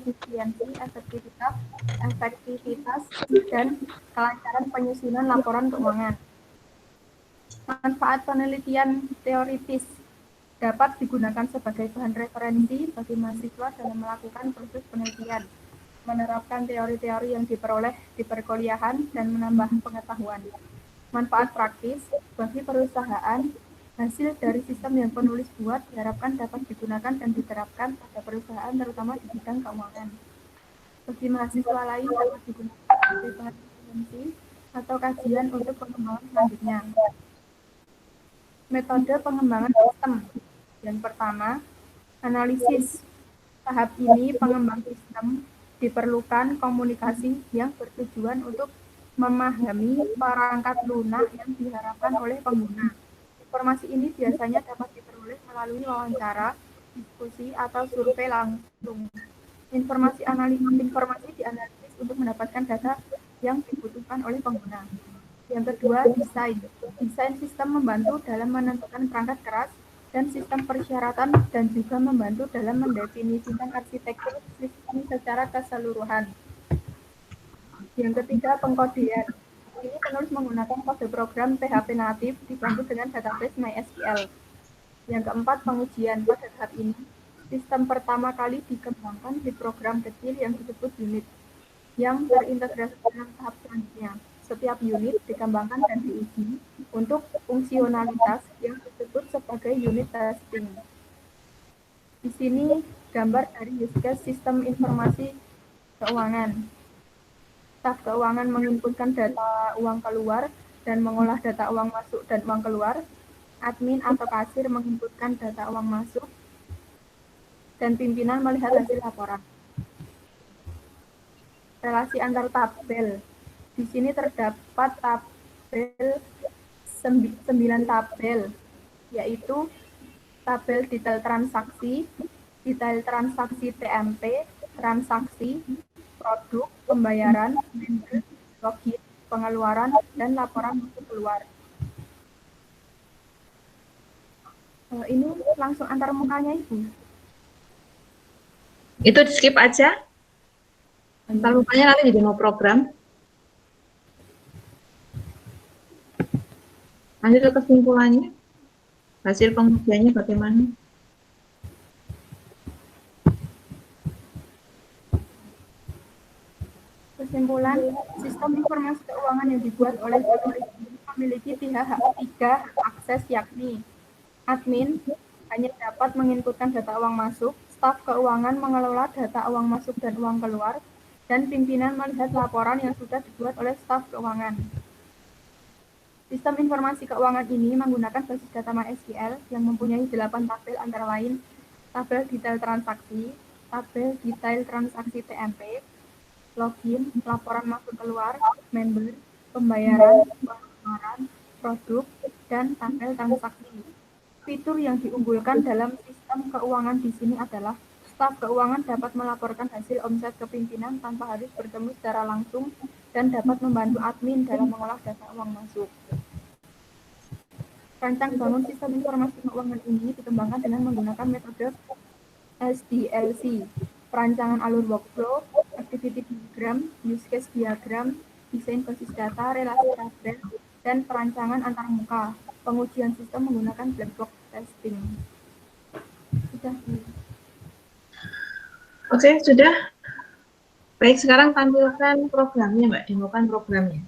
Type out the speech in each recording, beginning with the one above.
efisiensi, efektivitas, dan kelancaran penyusunan laporan keuangan. Manfaat penelitian teoritis dapat digunakan sebagai bahan referensi bagi mahasiswa dalam melakukan proses penelitian, menerapkan teori-teori yang diperoleh di perkuliahan, dan menambah pengetahuan. Manfaat praktis bagi perusahaan, hasil dari sistem yang penulis buat diharapkan dapat digunakan dan diterapkan pada perusahaan terutama di bidang keuangan. Bagi mahasiswa lain dapat digunakan sebagai bahan referensi atau kajian untuk pengembangan selanjutnya. Metode pengembangan sistem. Yang pertama, analisis. Tahap ini pengembang sistem diperlukan komunikasi yang bertujuan untuk memahami perangkat lunak yang diharapkan oleh pengguna. Informasi ini biasanya dapat diperoleh melalui wawancara, diskusi, atau survei langsung. Informasi dianalisis untuk mendapatkan data yang dibutuhkan oleh pengguna. Yang kedua, desain. Desain sistem membantu dalam menentukan perangkat keras dan sistem persyaratan dan juga membantu dalam mendefinisikan arsitektur sistem secara keseluruhan. Yang ketiga, pengkodean. Ini penulis menggunakan kode program PHP natif dibantu dengan database MySQL. Yang keempat, pengujian. Pada tahap ini, sistem pertama kali dikembangkan di program kecil yang disebut unit, yang terintegrasi dalam tahap selanjutnya. Setiap unit dikembangkan dan diuji untuk fungsionalitas yang disebut sebagai unit testing. Di sini gambar dari use case sistem informasi keuangan. Staf keuangan menginputkan data uang keluar dan mengolah data uang masuk dan uang keluar. Admin atau kasir menginputkan data uang masuk dan pimpinan melihat hasil laporan. Relasi antar tabel. Di sini terdapat tabel 9 tabel, yaitu tabel detail transaksi TMP, transaksi, produk, pembayaran, member, login, pengeluaran, dan laporan masuk keluar. Ini langsung antar mukanya Ibu. Itu di skip aja. Antar mukanya nanti jadi mau program. Lanjut ke kesimpulannya. Hasil pengujiannya bagaimana? Kesimpulan, sistem informasi keuangan yang dibuat oleh penulis memiliki tiga akses, yakni admin hanya dapat menginputkan data uang masuk, staf keuangan mengelola data uang masuk dan uang keluar, dan pimpinan melihat laporan yang sudah dibuat oleh staf keuangan. Sistem informasi keuangan ini menggunakan basis data MySQL yang mempunyai 8 tabel antara lain tabel detail transaksi TMP, login, laporan masuk keluar, member, pembayaran, pengeluaran, produk, dan tabel transaksi. Fitur yang diunggulkan dalam sistem keuangan di sini adalah staf keuangan dapat melaporkan hasil omset ke pimpinan tanpa harus bertemu secara langsung dan dapat membantu admin dalam mengolah data uang masuk. Rancang bangun sistem informasi keuangan ini dikembangkan dengan menggunakan metode SDLC, perancangan alur workflow, activity diagram, use case diagram, desain basis data, relasi tabel, dan perancangan antarmuka. Pengujian sistem menggunakan black box testing. Sudah. Oke, sudah. Baik, sekarang tampilkan programnya, Mbak. Demokan programnya.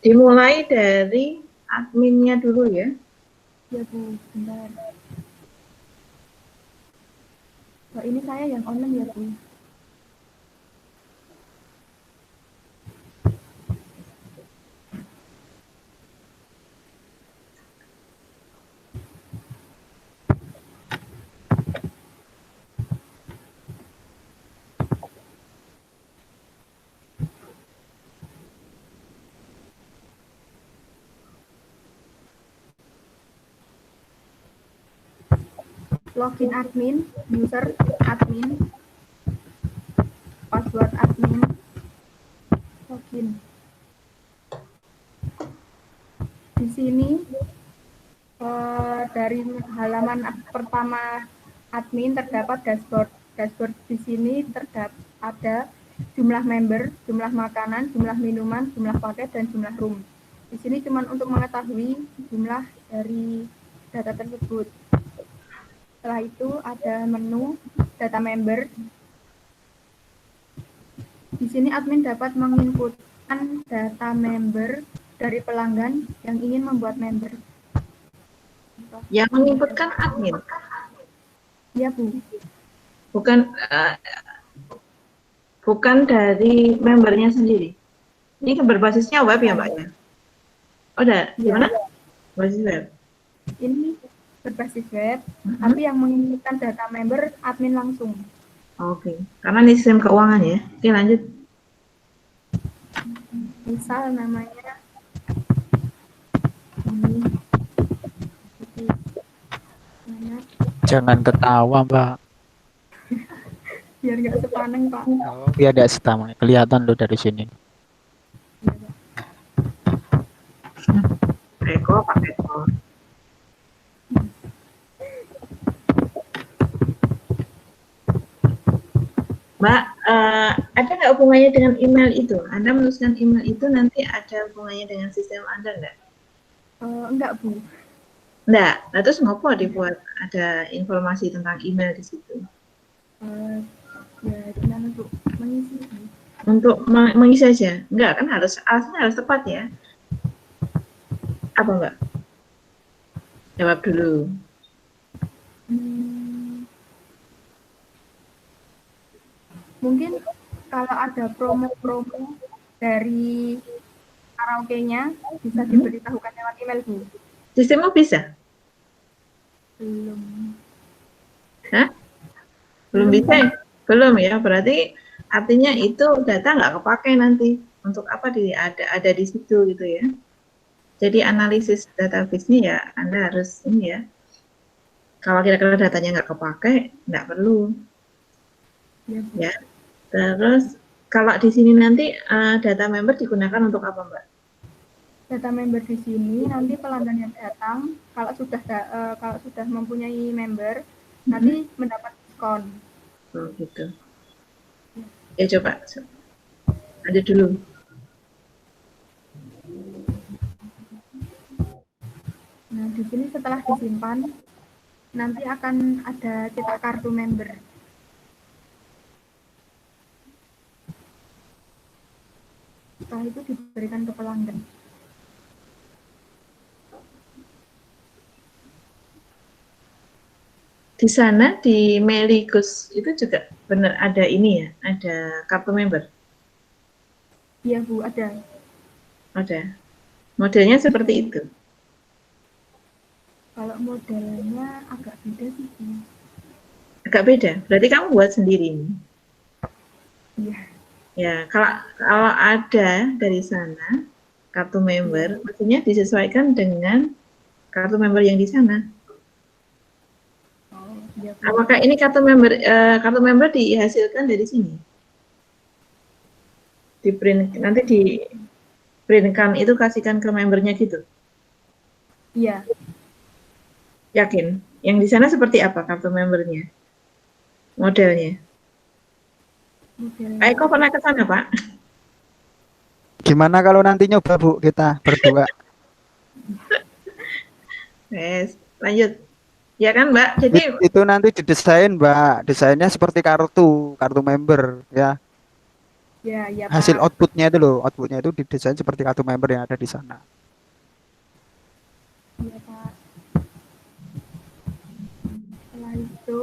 Dimulai dari adminnya dulu ya. Ya Bu, bentar. Oh, ini saya yang online ya Bu. Login admin, user admin, password admin, login. Di sini dari halaman pertama admin terdapat dashboard. Dashboard di sini ada jumlah member, jumlah makanan, jumlah minuman, jumlah paket, dan jumlah room. Di sini cuma untuk mengetahui jumlah dari data tersebut. Setelah itu ada menu data member. Di sini admin dapat menginputkan data member dari pelanggan yang ingin membuat member. Yang menginputkan admin, Ya, Bu. bukan bukan dari membernya sendiri. Ini kan berbasisnya web ya, Mbak ya? Oh, udah, gimana? Berbasis web. Ini berbasis web, tapi yang menginputkan data member admin langsung. Oke, karena ini sistem keuangan ya. Oke, lanjut. Misal namanya ini. Jangan ketawa, Mbak. Biar nggak sepaneng, Pak. Oh, biar tidak setamanya. Kelihatan loh dari sini. Eko, Pak Eko. Mbak, ada nggak hubungannya dengan email itu? Anda menuliskan email itu nanti ada hubungannya dengan sistem Anda nggak? Enggak, Bu. Enggak. Nah, terus ngopo dibuat ada informasi tentang email di situ? Ya, gimana, Bu? Mengisi. Untuk mengisi saja? Enggak, kan alasannya harus tepat ya. Apa Mbak? Jawab dulu. Mungkin kalau ada promo-promo dari karaoke-nya bisa diberitahukan lewat email, Bu. Sistemmu bisa? Belum. Hah? Belum bisa ya? Belum ya, berarti artinya itu data nggak kepake nanti. Untuk apa ada di situ gitu ya. Jadi analisis database-nya ya Anda harus ini ya. Kalau kira-kira datanya nggak kepake, nggak perlu. Ya. Terus kalau di sini nanti data member digunakan untuk apa, Mbak? Data member di sini nanti pelanggan yang datang kalau sudah mempunyai member nanti mendapat diskon. Oh gitu. Ya coba lanjut dulu. Nah, di sini setelah disimpan nanti akan ada cetak kartu member. Setelah itu diberikan ke pelanggan. Di sana di Meligus itu juga benar ada ini ya, ada kartu member. Iya, Bu, ada. Ada. Modelnya seperti itu. Kalau modelnya agak beda sih, Bu. Agak beda. Berarti kamu buat sendiri ini. Iya. Ya, kalau ada dari sana kartu member, maksudnya disesuaikan dengan kartu member yang di sana. Oh, iya, Bu. Apakah ini kartu member dihasilkan dari sini? Di print nanti di printkan itu kasihkan ke membernya gitu? Iya. Yakin? Yang di sana seperti apa kartu membernya? Modelnya? Pak Eko pernah ke sana, Pak? Gimana kalau nanti nyoba, Bu, kita berdua? Yes, lanjut. Ya kan, Mbak? Jadi Itu nanti didesain, Mbak. Desainnya seperti kartu member ya. Ya, ya, Hasil Pak. outputnya itu loh, outputnya itu didesain seperti kartu member yang ada di sana. Iya, Pak. Setelah itu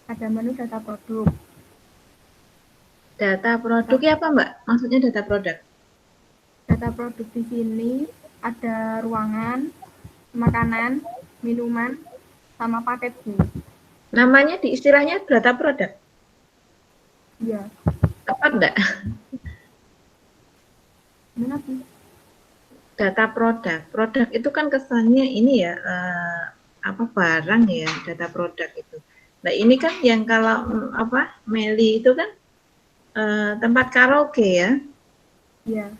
ada menu data produk. data produknya apa, Mbak? Maksudnya data produk? Data produk di sini ada ruangan, makanan, minuman, sama paket, Bu. Namanya di istilahnya data produk. Iya. Tepat enggak? Gimana, Bu? Data produk. Produk itu kan kesannya ini ya apa barang ya, data produk itu. Nah, ini kan yang kalau Meli itu kan tempat karaoke ya. Iya.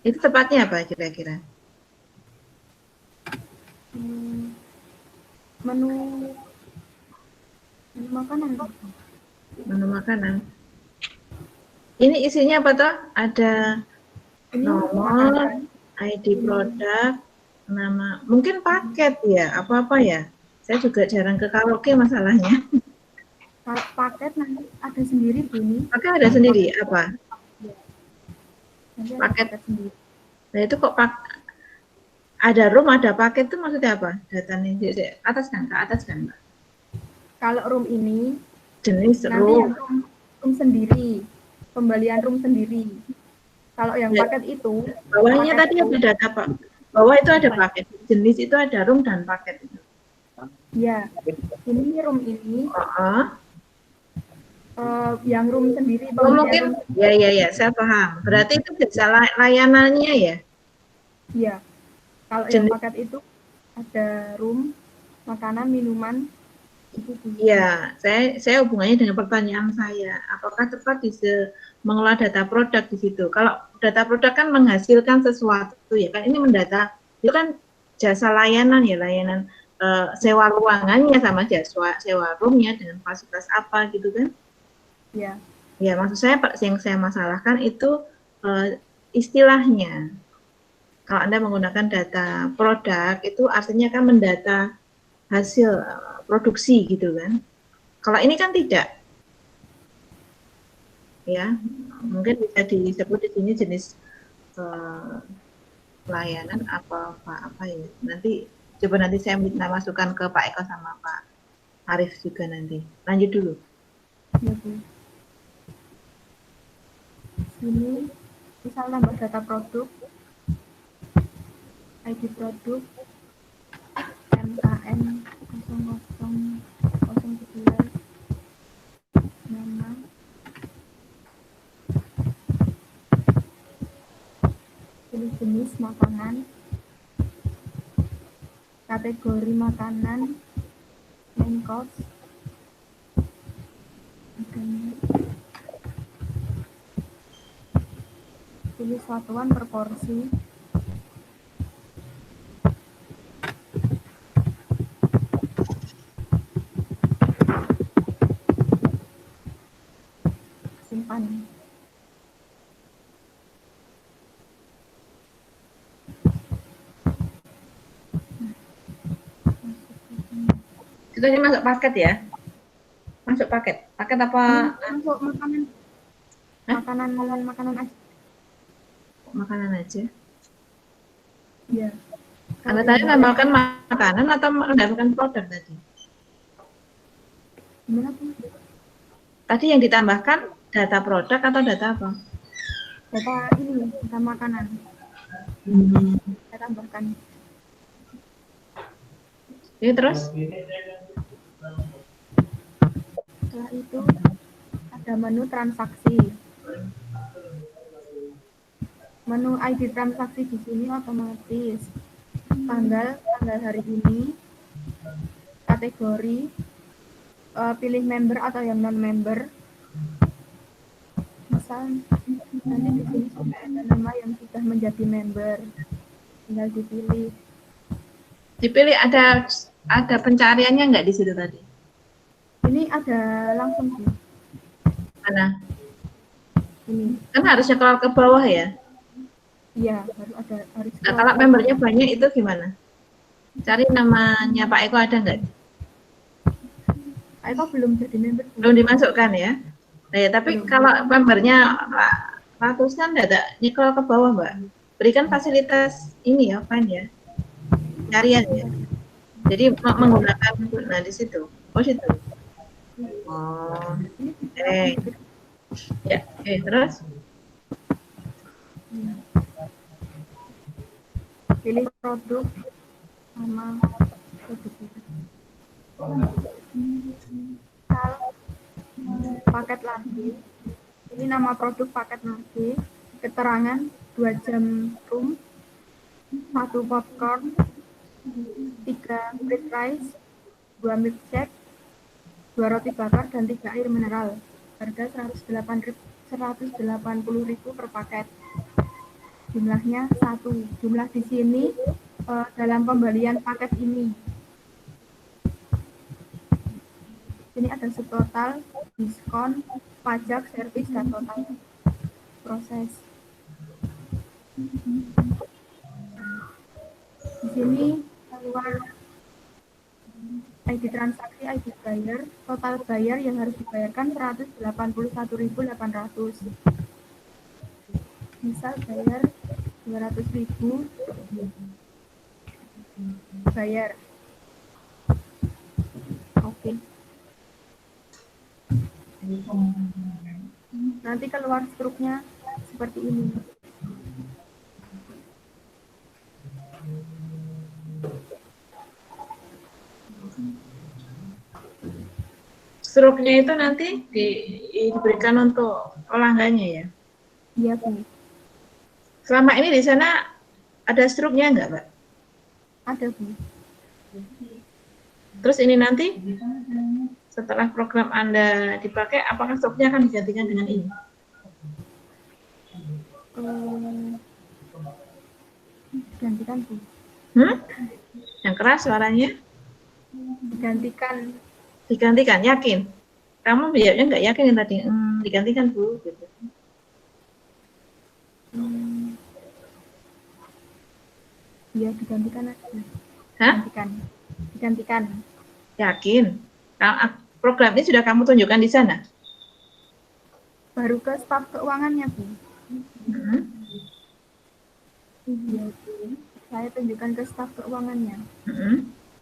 Itu tepatnya apa kira-kira? Hmm, menu makanan. Menu makanan. Ini isinya apa toh? Ada Ini nomor, makanan. ID produk, nama, mungkin paket ya, apa-apa ya. Saya juga jarang ke karaoke masalahnya. Kalau paket nanti ada sendiri bunyi. Paket ada sendiri apa? Nanti ada Paket. paket sendiri. Nah itu kok ada room, ada paket itu maksudnya apa? Datanya di atas kan, ke atas kan, Mbak? Kalau room ini Jenis nanti room. yang room sendiri, pembelian room sendiri. Kalau yang Ya, paket itu, bawahnya paket tadi itu, ada data Pak. Bawah itu ada paket. Jenis itu ada room dan paket itu. ya, ini room ini, Oh, yang room sendiri, oh pembelian mungkin, room sendiri. ya, saya paham. Berarti itu jasa layanannya ya? Ya, kalau yang Jenis, paket itu ada room, makanan, minuman, itu bunyi. ya, saya hubungannya dengan pertanyaan saya. Apakah tepat bisa mengelola data produk di situ? Kalau data produk kan menghasilkan sesuatu ya kan? Ini mendata, itu kan jasa layanan ya, layanan sewa ruangannya sama jasa sewa roomnya dengan fasilitas apa gitu kan? Ya, Ya, maksud saya Pak, yang saya masalahkan itu istilahnya. Kalau Anda menggunakan data produk, itu artinya kan mendata hasil produksi gitu kan. Kalau ini kan tidak, ya. Mungkin bisa disebut di sini jenis layanan apa ya. Nanti coba nanti saya minta masukan ke Pak Eko sama Pak Arif juga nanti. Lanjut dulu. ya Bu. Sini misal tambah data produk, ID produk, MKN 0011, nama, pilih jenis makanan, kategori makanan, main course, pilih satuan per porsi, simpan. Itu ini masuk paket ya? Masuk paket. Paket apa? Masuk makanan. Makanan aja. Makanan aja. Iya. Anda tadi menambahkan makanan atau menambahkan produk tadi? Gimana tuh? Tadi yang ditambahkan data produk atau data apa? Data makanan. Saya tambahkan. Jadi terus? Setelah itu ada menu transaksi. Menu ID transaksi di sini otomatis tanggal hari ini, kategori, pilih member atau yang non member. Misal nanti di sini sudah ada nama yang sudah menjadi member, tinggal dipilih. Dipilih ada pencariannya nggak di situ tadi? Ini ada langsung sih. Mana? Ini. Kan harusnya kalau ke bawah ya? Iya, harus. Nah, kalau membernya banyak itu gimana? Cari namanya Pak Eko ada nggak? Pak Eko belum jadi member. Belum dimasukkan ya? Nah, ya, tapi belum. Kalau membernya ratusan ada nyekel ke bawah Mbak. Berikan fasilitas ini ya, fine ya. Carian ya. Jadi menggunakan, nah di situ. Oh situ. Oh, ya, terus? Pilih produk sama produk paket lagi. Ini nama produk paket lagi. Keterangan 2 jam room, 1 popcorn, 3 fried rice, 2 milkshake, 2 roti bakar dan 3 air mineral. Harga 180.000 per paket. Jumlahnya 1. Jumlah di sini dalam pembelian paket ini. Ini ada subtotal, diskon, pajak, servis, dan total proses. Di sini keluar ID transaksi, ID bayar, total bayar yang harus dibayarkan 181.800. Misal bayar 200.000, bayar. Oke. Nanti keluar struknya seperti ini. Struknya itu nanti diberikan untuk pelanggannya ya? Iya, Bu. Selama ini di sana ada struknya enggak, Mbak? Ada, Bu. Terus ini nanti setelah program Anda dipakai, apakah struknya akan digantikan dengan ini? Gantikan, Bu. Yang keras suaranya? Digantikan, yakin? Kamu jawabnya nggak yakin yang tadi? Digantikan, Bu. Gitu. Iya, digantikan aja. Hah? Digantikan. Yakin? Program ini sudah kamu tunjukkan di sana? Baru ke staf keuangannya, Bu. Iya, Bu. Saya tunjukkan ke staf keuangannya.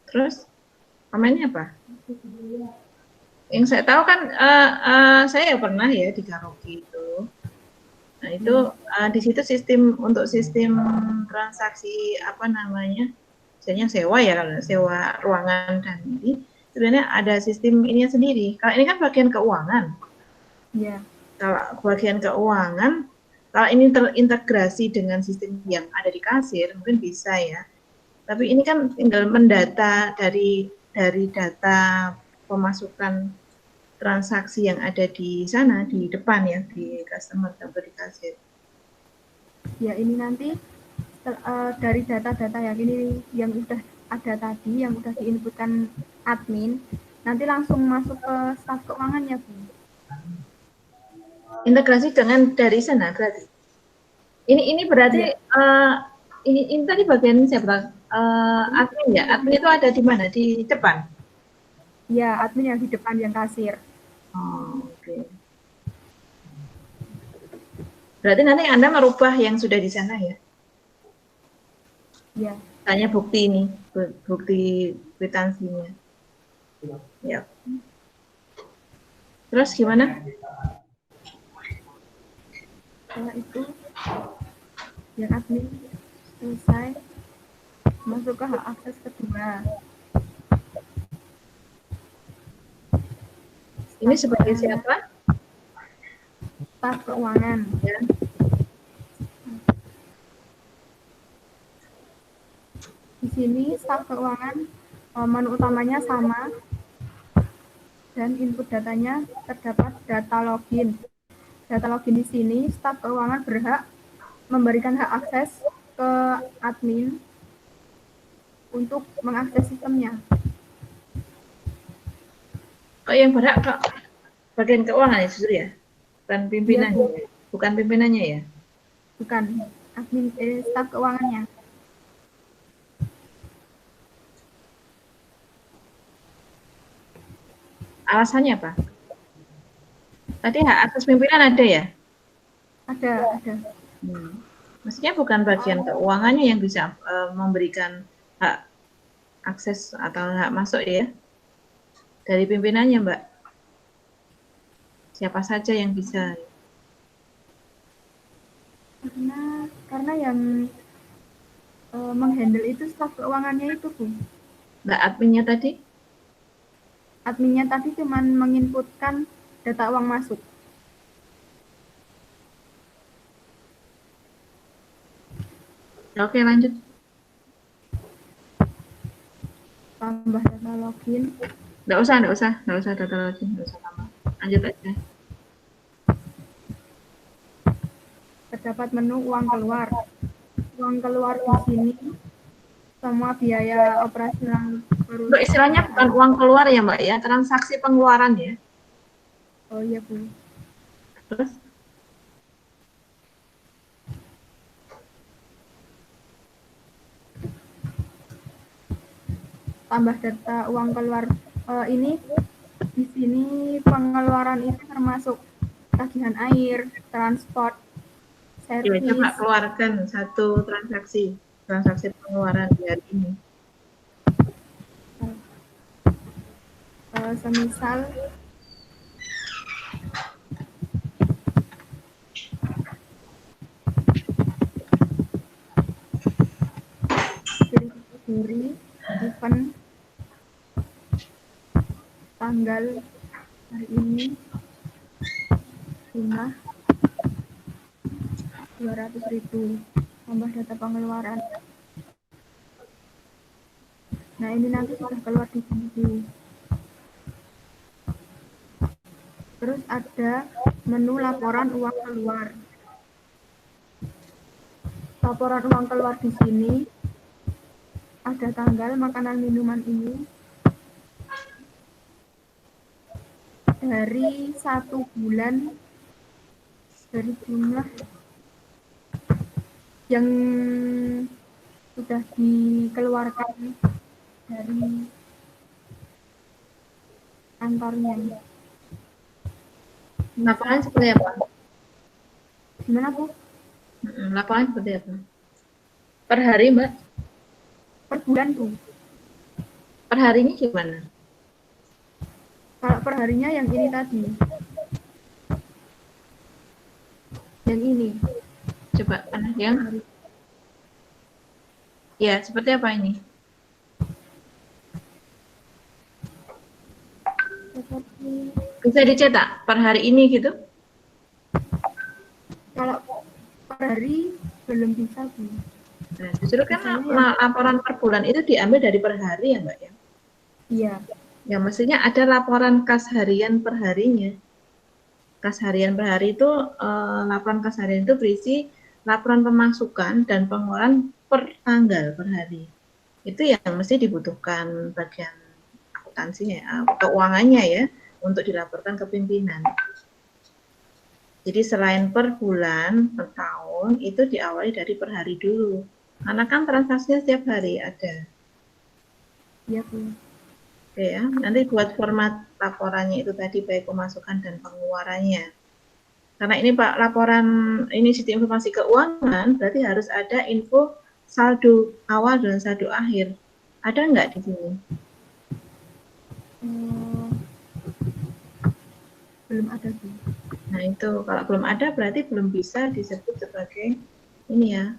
Terus komennya apa? Yang saya tahu kan saya pernah ya di karaoke itu. Nah itu di situ sistem transaksi apa namanya? Misalnya sewa ya, kalau sewa ruangan dan ini sebenarnya ada sistem ininya sendiri. Kalau ini kan bagian keuangan. Iya. Kalau bagian keuangan, kalau ini terintegrasi dengan sistem yang ada di kasir mungkin bisa ya. Tapi ini kan tinggal mendata dari data pemasukan transaksi yang ada di sana, di depan ya, di customer atau di kasir. Ya, ini nanti dari data-data yang udah ada tadi, yang udah diinputkan admin, nanti langsung masuk ke staf keuangannya, Bu. Integrasi dengan dari sana berarti. Ini berarti ya. Ini tadi bagian siapa? Admin ya. Admin itu ada di mana? Di depan. Ya, admin yang di depan, yang kasir. Oke. Berarti nanti Anda merubah yang sudah di sana ya? Ya. Tanya bukti ini, bukti kwitansinya. Ya. Terus gimana? Setelah itu, yang admin selesai, masuk ke hak akses kedua. Ini sebagai siapa? Staf keuangan. Ya. Di sini staf keuangan menu utamanya sama dan input datanya terdapat data login. Data login di sini staf keuangan berhak memberikan hak akses ke admin untuk mengakses sistemnya. Oh, yang berhak kok bagian keuangan ya justru ya? Bukan pimpinannya, ya? Bukan pimpinannya ya? Bukan, admin staf keuangannya. Alasannya apa? Tadi hak akses pimpinan ada ya? Ada. Maksudnya bukan bagian keuangannya yang bisa memberikan hak akses atau hak masuk ya? Dari pimpinannya, Mbak? Siapa saja yang bisa? Karena yang menghandle itu staf keuangannya itu, Bu. Mbak adminnya tadi? Adminnya tadi cuma menginputkan data uang masuk. Oke, lanjut. Tambah data login. Nggak usah data login, nggak usah tambah. Lanjut aja. Terdapat menu uang keluar. Uang keluar di sini sama biaya operasional Untuk istilahnya bukan perusahaan. uang keluar ya Mbak ya, transaksi pengeluaran ya. Oh iya Bu. Terus Tambah data uang keluar ini di sini pengeluaran itu termasuk tagihan air, transport, ya, coba servis. keluarkan satu transaksi pengeluaran di hari ini. Semisal dari kategori event tanggal hari ini jumlah 200.000 tambah data pengeluaran. Nah ini nanti sudah keluar di sini. Terus ada menu laporan uang keluar. Laporan uang keluar di sini ada tanggal makanan minuman ini dari 1 bulan dari jumlah yang sudah dikeluarkan dari kantornya. Laporan seperti apa? Gimana Bu? Laporan seperti apa? Per hari Mbak? Per bulan Bu. Per harinya gimana? Kalau per harinya yang ini tadi. Yang ini. Coba yang ya seperti apa ini? Seperti Bisa dicetak per hari ini gitu? kalau per hari belum bisa Bu. Nah, justru kan Biasanya laporan per bulan itu diambil dari per hari ya Mbak ya? iya. Ya mestinya ada laporan kas harian per harinya. Kas harian per hari itu, laporan kas harian itu berisi laporan pemasukan dan pengeluaran per tanggal per hari. Itu yang mesti dibutuhkan bagian akuntansinya, keuangannya ya, untuk dilaporkan ke pimpinan. Jadi selain per bulan, per tahun, itu diawali dari per hari dulu. Karena kan transaksinya setiap hari ada. Iya Bu. Oke ya, nanti buat format laporannya itu tadi baik pemasukan dan pengeluarannya. Karena ini Pak laporan ini sistem informasi keuangan, berarti harus ada info saldo awal dan saldo akhir. Ada nggak di sini? Belum ada Bu. Nah itu kalau belum ada berarti belum bisa disebut sebagai ini ya.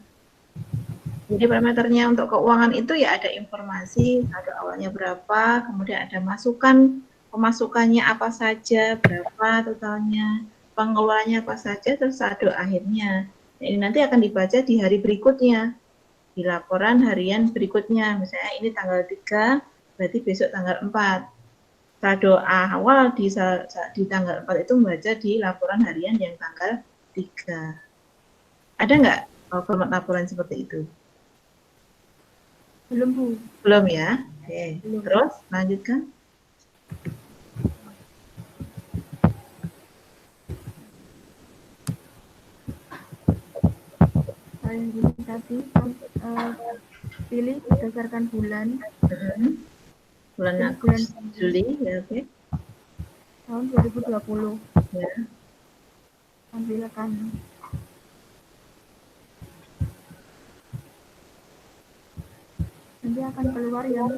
Jadi parameternya untuk keuangan itu ya ada informasi saldo awalnya berapa, kemudian ada masukan pemasukannya apa saja, berapa totalnya, pengeluarannya apa saja, terus saldo akhirnya. Nah, ini nanti akan dibaca di hari berikutnya, di laporan harian berikutnya. Misalnya ini tanggal 3, berarti besok tanggal 4. Saldo awal di tanggal 4 itu membaca di laporan harian yang tanggal 3. Ada nggak format laporan seperti itu? Belum Bu. Belum ya? Oke. Belum. Terus lanjutkan. Yang ini tadi pilih berdasarkan bulan. Bulan Pilih Agustus, bulan Juli, ya oke. tahun 2020. Ya. Tampilkan. Nanti akan keluar yang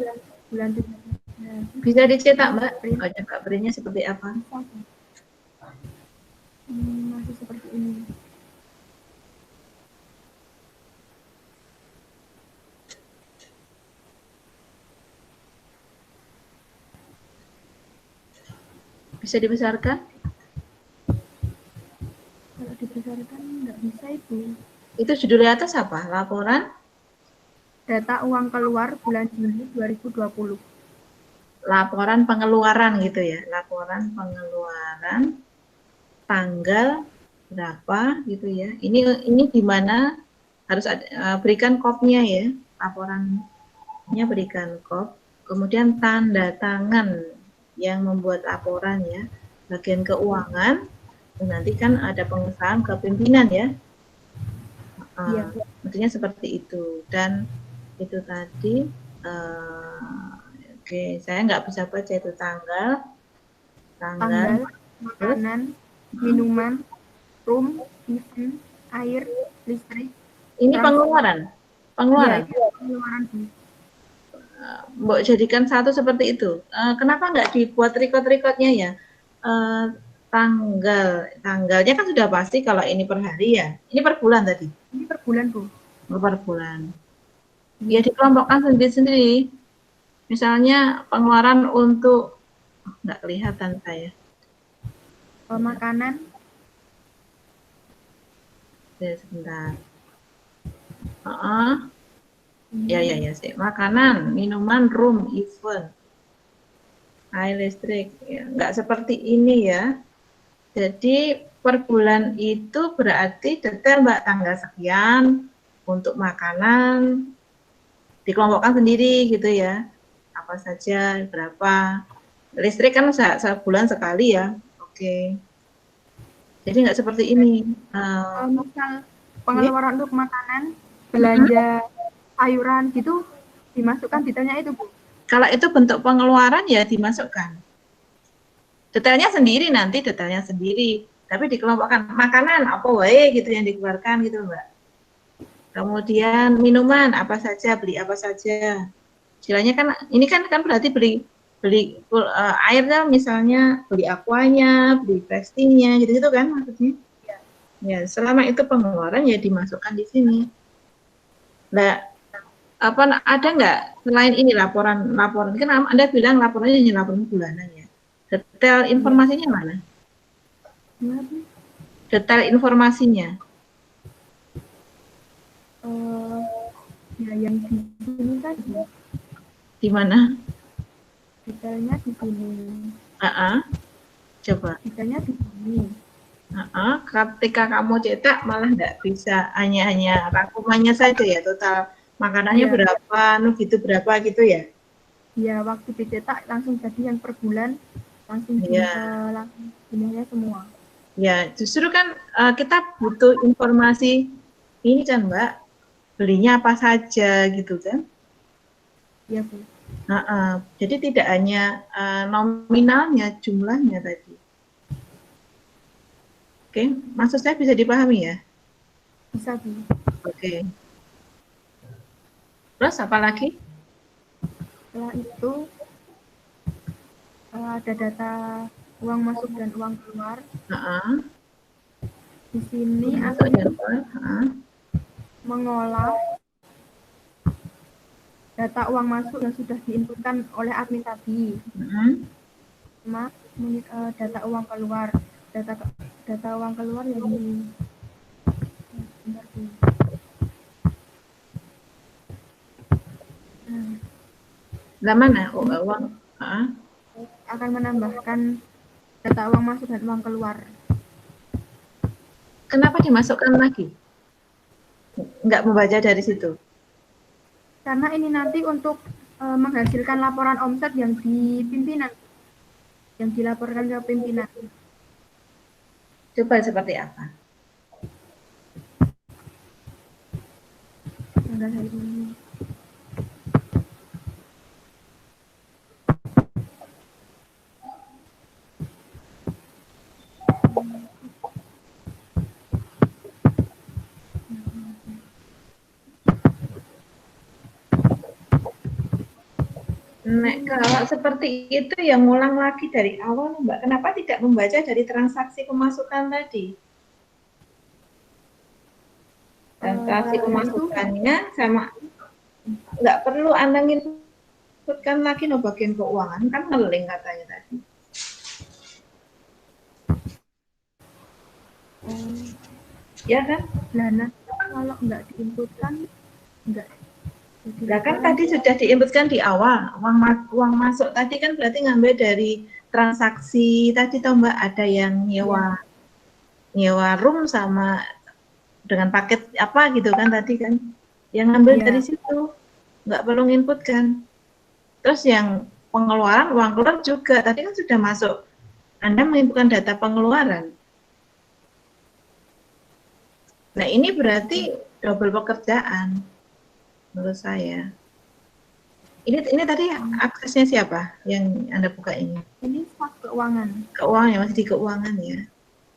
bulan 3. Bisa dicetak Mbak? Oh, coba printnya seperti apa? Masih seperti ini. Bisa dibesarkan? Kalau dibesarkan nggak bisa Ibu. Itu judulnya atas apa? Laporan Data uang keluar bulan Juli 2020. laporan pengeluaran gitu ya. Laporan pengeluaran tanggal berapa gitu ya. Ini di mana harus ada, berikan kopnya ya, laporan berikan kop, kemudian tanda tangan yang membuat laporan ya, bagian keuangan, dan nanti kan ada pengesahan ke pimpinan ya. Iya. Tentunya seperti itu. Dan itu tadi, oke, saya nggak bisa baca itu tanggal, makanan, minuman, room, event, air, listrik. ini pengeluaran. Iya, itu pengeluaran. Mbok jadikan satu seperti itu. Kenapa nggak dibuat record-recordnya ya? Tanggalnya kan sudah pasti kalau ini per hari ya. Ini per bulan tadi. Ini per bulan, Bu. Per bulan. Ya dikelompokkan sendiri-sendiri. Misalnya pengeluaran untuk nggak kelihatan saya. Makanan. Sebentar. Ya sih. Makanan, minuman, room, event, air, listrik. Ya, nggak seperti ini ya. Jadi per bulan itu berarti detail Mbak, tanggal sekian untuk makanan dikelompokkan sendiri gitu ya. Apa saja, berapa. Listrik kan sebulan sekali ya. Oke. Jadi nggak seperti ini. Misal pengeluaran untuk makanan, belanja sayuran gitu dimasukkan detailnya itu, Bu. Kalau itu bentuk pengeluaran ya dimasukkan. Detailnya sendiri, tapi dikelompokkan makanan apa wae gitu yang dikeluarkan gitu Mbak. Kemudian minuman apa saja, beli apa saja. Istilahnya kan ini kan berarti beli airnya misalnya, beli aquanya, beli prestingnya gitu kan maksudnya. Ya, selama itu pengeluaran ya dimasukkan di sini. Nah, ada nggak selain ini laporan kan Anda bilang laporannya hanya laporan bulanan ya. Detail informasinya mana? Detail informasinya. Ya yang di sini tadi. Di mana? Detailnya di sini. Coba. Detailnya di sini. Ketika kamu cetak malah nggak bisa, hanya rangkumannya saja ya, total makanannya berapa, berapa gitu ya? Iya, waktu dicetak langsung jadi yang per bulan, langsung jumlahnya semua. Ya, justru kan kita butuh informasi ini kan Mbak, belinya apa saja gitu kan? Iya, Bu. Jadi tidak hanya nominalnya, jumlahnya tadi. Oke, maksud saya bisa dipahami ya? Bisa, Bu. Oke. Terus apa lagi? Setelah itu ada data uang masuk dan uang keluar. Di sini admin mengolah data uang masuk yang sudah diinputkan oleh admin tadi. Sama data uang keluar. Data uang keluar yang ini. Mana uang? Akan menambahkan data uang masuk dan uang keluar. Kenapa dimasukkan lagi? Nggak membaca dari situ? Karena ini nanti untuk menghasilkan laporan omset yang di pimpinan, yang dilaporkan ke pimpinan. Coba seperti apa? Kalau seperti itu ya ngulang lagi dari awal Mbak. Kenapa tidak membaca dari transaksi pemasukan tadi? Transaksi pemasukannya sama, nggak perlu Anda inputkan lagi bagian keuangan, kan ngeling katanya tadi. Ya kan? Nah, kalau nggak diinputkan, nggak. Nah kan tadi sudah diinputkan di awal, uang masuk tadi kan berarti ngambil dari transaksi tadi toh Mbak, ada yang nyewa room sama dengan paket apa gitu kan tadi kan, yang ngambil dari situ. nggak perlu nginputkan. Terus yang pengeluaran, uang keluar juga, tadi kan sudah masuk. Anda menginputkan data pengeluaran. Nah, ini berarti double pekerjaan menurut saya. Ini tadi aksesnya siapa yang Anda buka ini? Ini staf keuangan. Keuangan ya, masih di keuangan ya.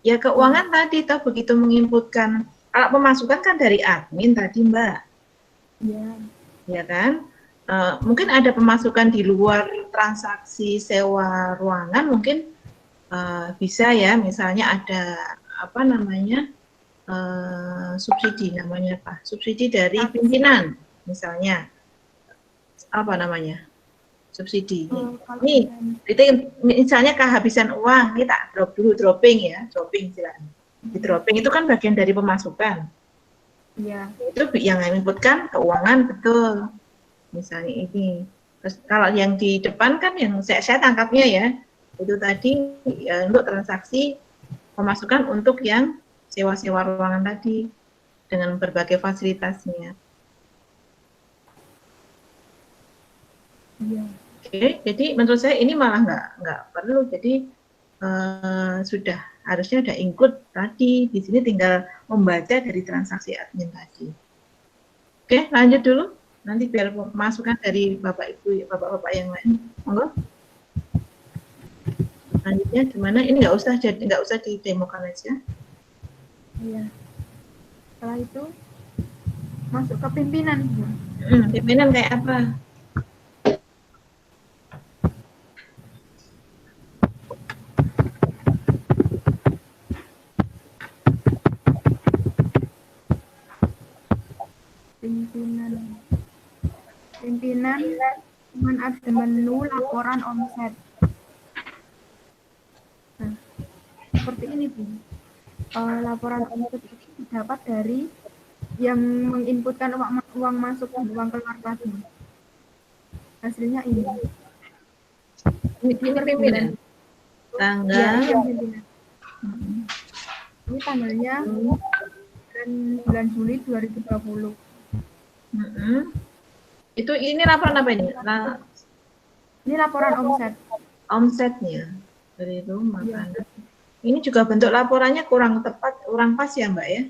Ya keuangan tadi toh begitu menginputkan, kalau pemasukan kan dari admin tadi Mbak. Iya. Ya kan? Mungkin ada pemasukan di luar transaksi sewa ruangan, mungkin bisa ya, misalnya ada apa namanya subsidi namanya apa? Subsidi dari pimpinan misalnya apa namanya? Subsidi. Nih, itu misalnya kehabisan uang, ini tak drop dulu, dropping ya, dropping istilahnya. Di dropping itu kan bagian dari pemasukan. Iya. Itu yang inputkan keuangan betul. Misalnya ini. Terus kalau yang di depan kan yang saya tangkapnya ya, itu tadi ya, untuk transaksi pemasukan untuk yang sewa-sewa ruangan tadi dengan berbagai fasilitasnya. Iya. Oke, jadi menurut saya ini malah nggak perlu. Jadi sudah harusnya ada include tadi. Di sini tinggal membaca dari transaksi admin tadi. Oke, lanjut dulu. Nanti biar masukan dari Bapak Ibu, Bapak-bapak yang lain. Monggo. Lanjutnya gimana? Ini nggak usah didemokan aja. Iya. Setelah itu masuk ke pimpinan. Pimpinan kayak apa? Pimpinan cuman ada menu laporan omset. Nah, seperti ini Bu. Laporan omset itu didapat dari yang menginputkan uang masuk dan uang keluar tadi. Hasilnya ini. Ini pimpinan. Tanggal. Ya, pimpinan. Ini tanggalnya bulan Juli 2020. Itu ini laporan apa ini? Ini laporan omset. Omsetnya dari itu makanan. Ya. Ini juga bentuk laporannya kurang tepat, kurang pas ya Mbak ya?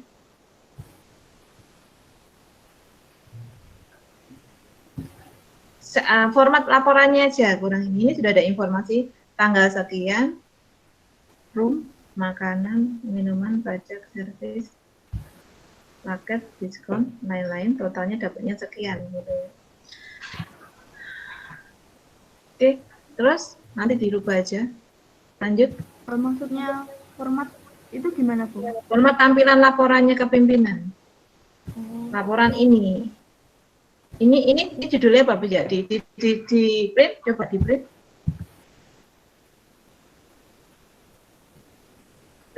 Format laporannya aja kurang ini sudah ada informasi tanggal sekian, room, makanan, minuman, pajak, servis, paket, diskon, lain-lain, totalnya dapatnya sekian gitu ya. Oke, terus nanti dirubah aja. Lanjut. Maksudnya format itu gimana Bu? Format tampilan laporannya ke pimpinan. Laporan ini. Ini judulnya apa Bu ya? Di print, coba di print.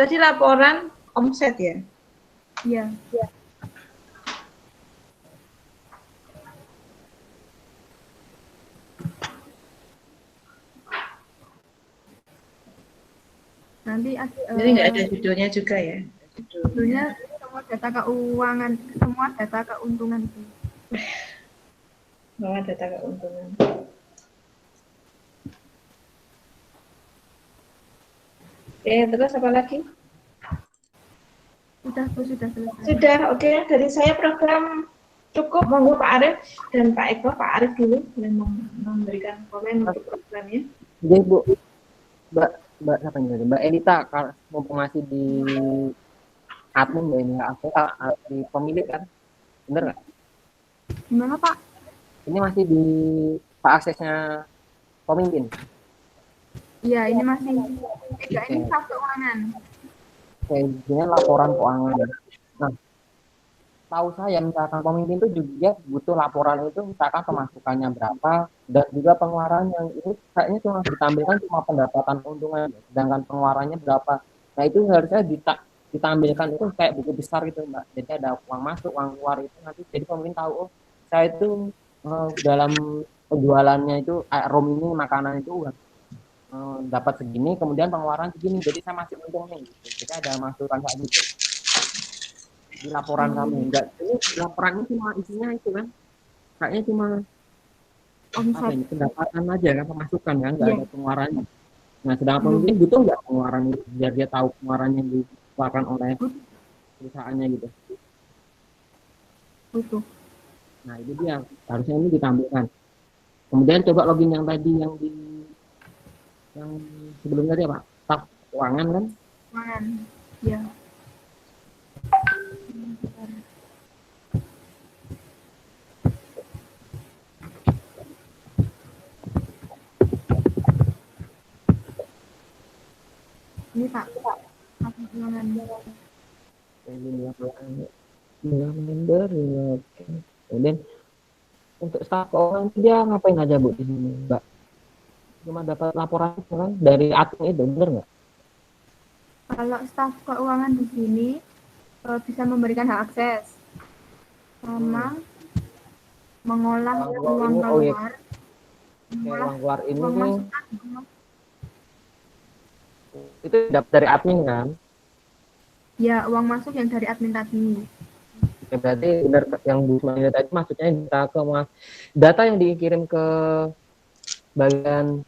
Tadi laporan omset ya? Iya. Ya. Nanti jadi nggak ada judulnya juga ya? Judulnya semua data keuangan, semua data keuntungan. Semua data keuntungan. Oke, terus apa lagi? Sudah selesai. Sudah, oke. Dari saya program cukup. Monggo Pak Arif dan Pak Eko. Pak Arif dulu yang memberikan komen untuk programnya. Jadi Bu, Mbak siapa ini? Mbak Elita, mumpung masih di admin Mbak ini, aku di pemilik kan, bener nggak? Gimana Pak? Ini masih di aksesnya pemimpin. Iya, ini masih tidak ini staf keuangan. Oke, ini laporan keuangan. Nah, tahu saya misalkan pemimpin itu juga butuh laporan itu misalkan pemasukannya berapa dan juga pengeluarannya itu kayaknya cuma ditampilkan cuma pendapatan keuntungan, sedangkan pengeluarannya berapa. Nah itu harusnya ditampilkan itu kayak buku besar gitu Mbak. Jadi ada uang masuk, uang keluar itu nanti jadi pemimpin tahu oh saya itu dalam penjualannya itu room ini makanan itu dapat segini, kemudian pengeluaran segini, jadi saya masih untung nih. Gitu. Jadi ada masukan kayak gitu di laporan kami. Enggak, ini laporannya cuma isinya itu kan, kayaknya cuma apa omset. ini pendapatan aja kan, pemasukan kan, nggak Iya, ada pengeluarannya. Nah, sedangkan belum pemimpin butuh nggak pengeluaran itu biar dia tahu pengeluaran yang dikeluarkan oleh perusahaannya gitu. butuh. Nah, itu dia harusnya ini ditampilkan. Kemudian coba login yang tadi yang sebelumnya tadi apa? Staf keuangan kan? Keuangan. Ya. Ini Pak, keuangan. Jumlah member, oke. Kemudian untuk staf keuangan dia ngapain aja Bu di sini, Mbak? Cuma dapat laporan kan dari admin itu, bener nggak? Kalau staf keuangan di sini bisa memberikan hak akses sama mengolah uang Ini, oh iya, keluar, kayak mengolah uang keluar ini uang nih, masuk. itu dapat dari admin kan? Ya, uang masuk yang dari admin tadi. Ya, berarti benar yang Bu Ismail tadi maksudnya data yang dikirim ke bagian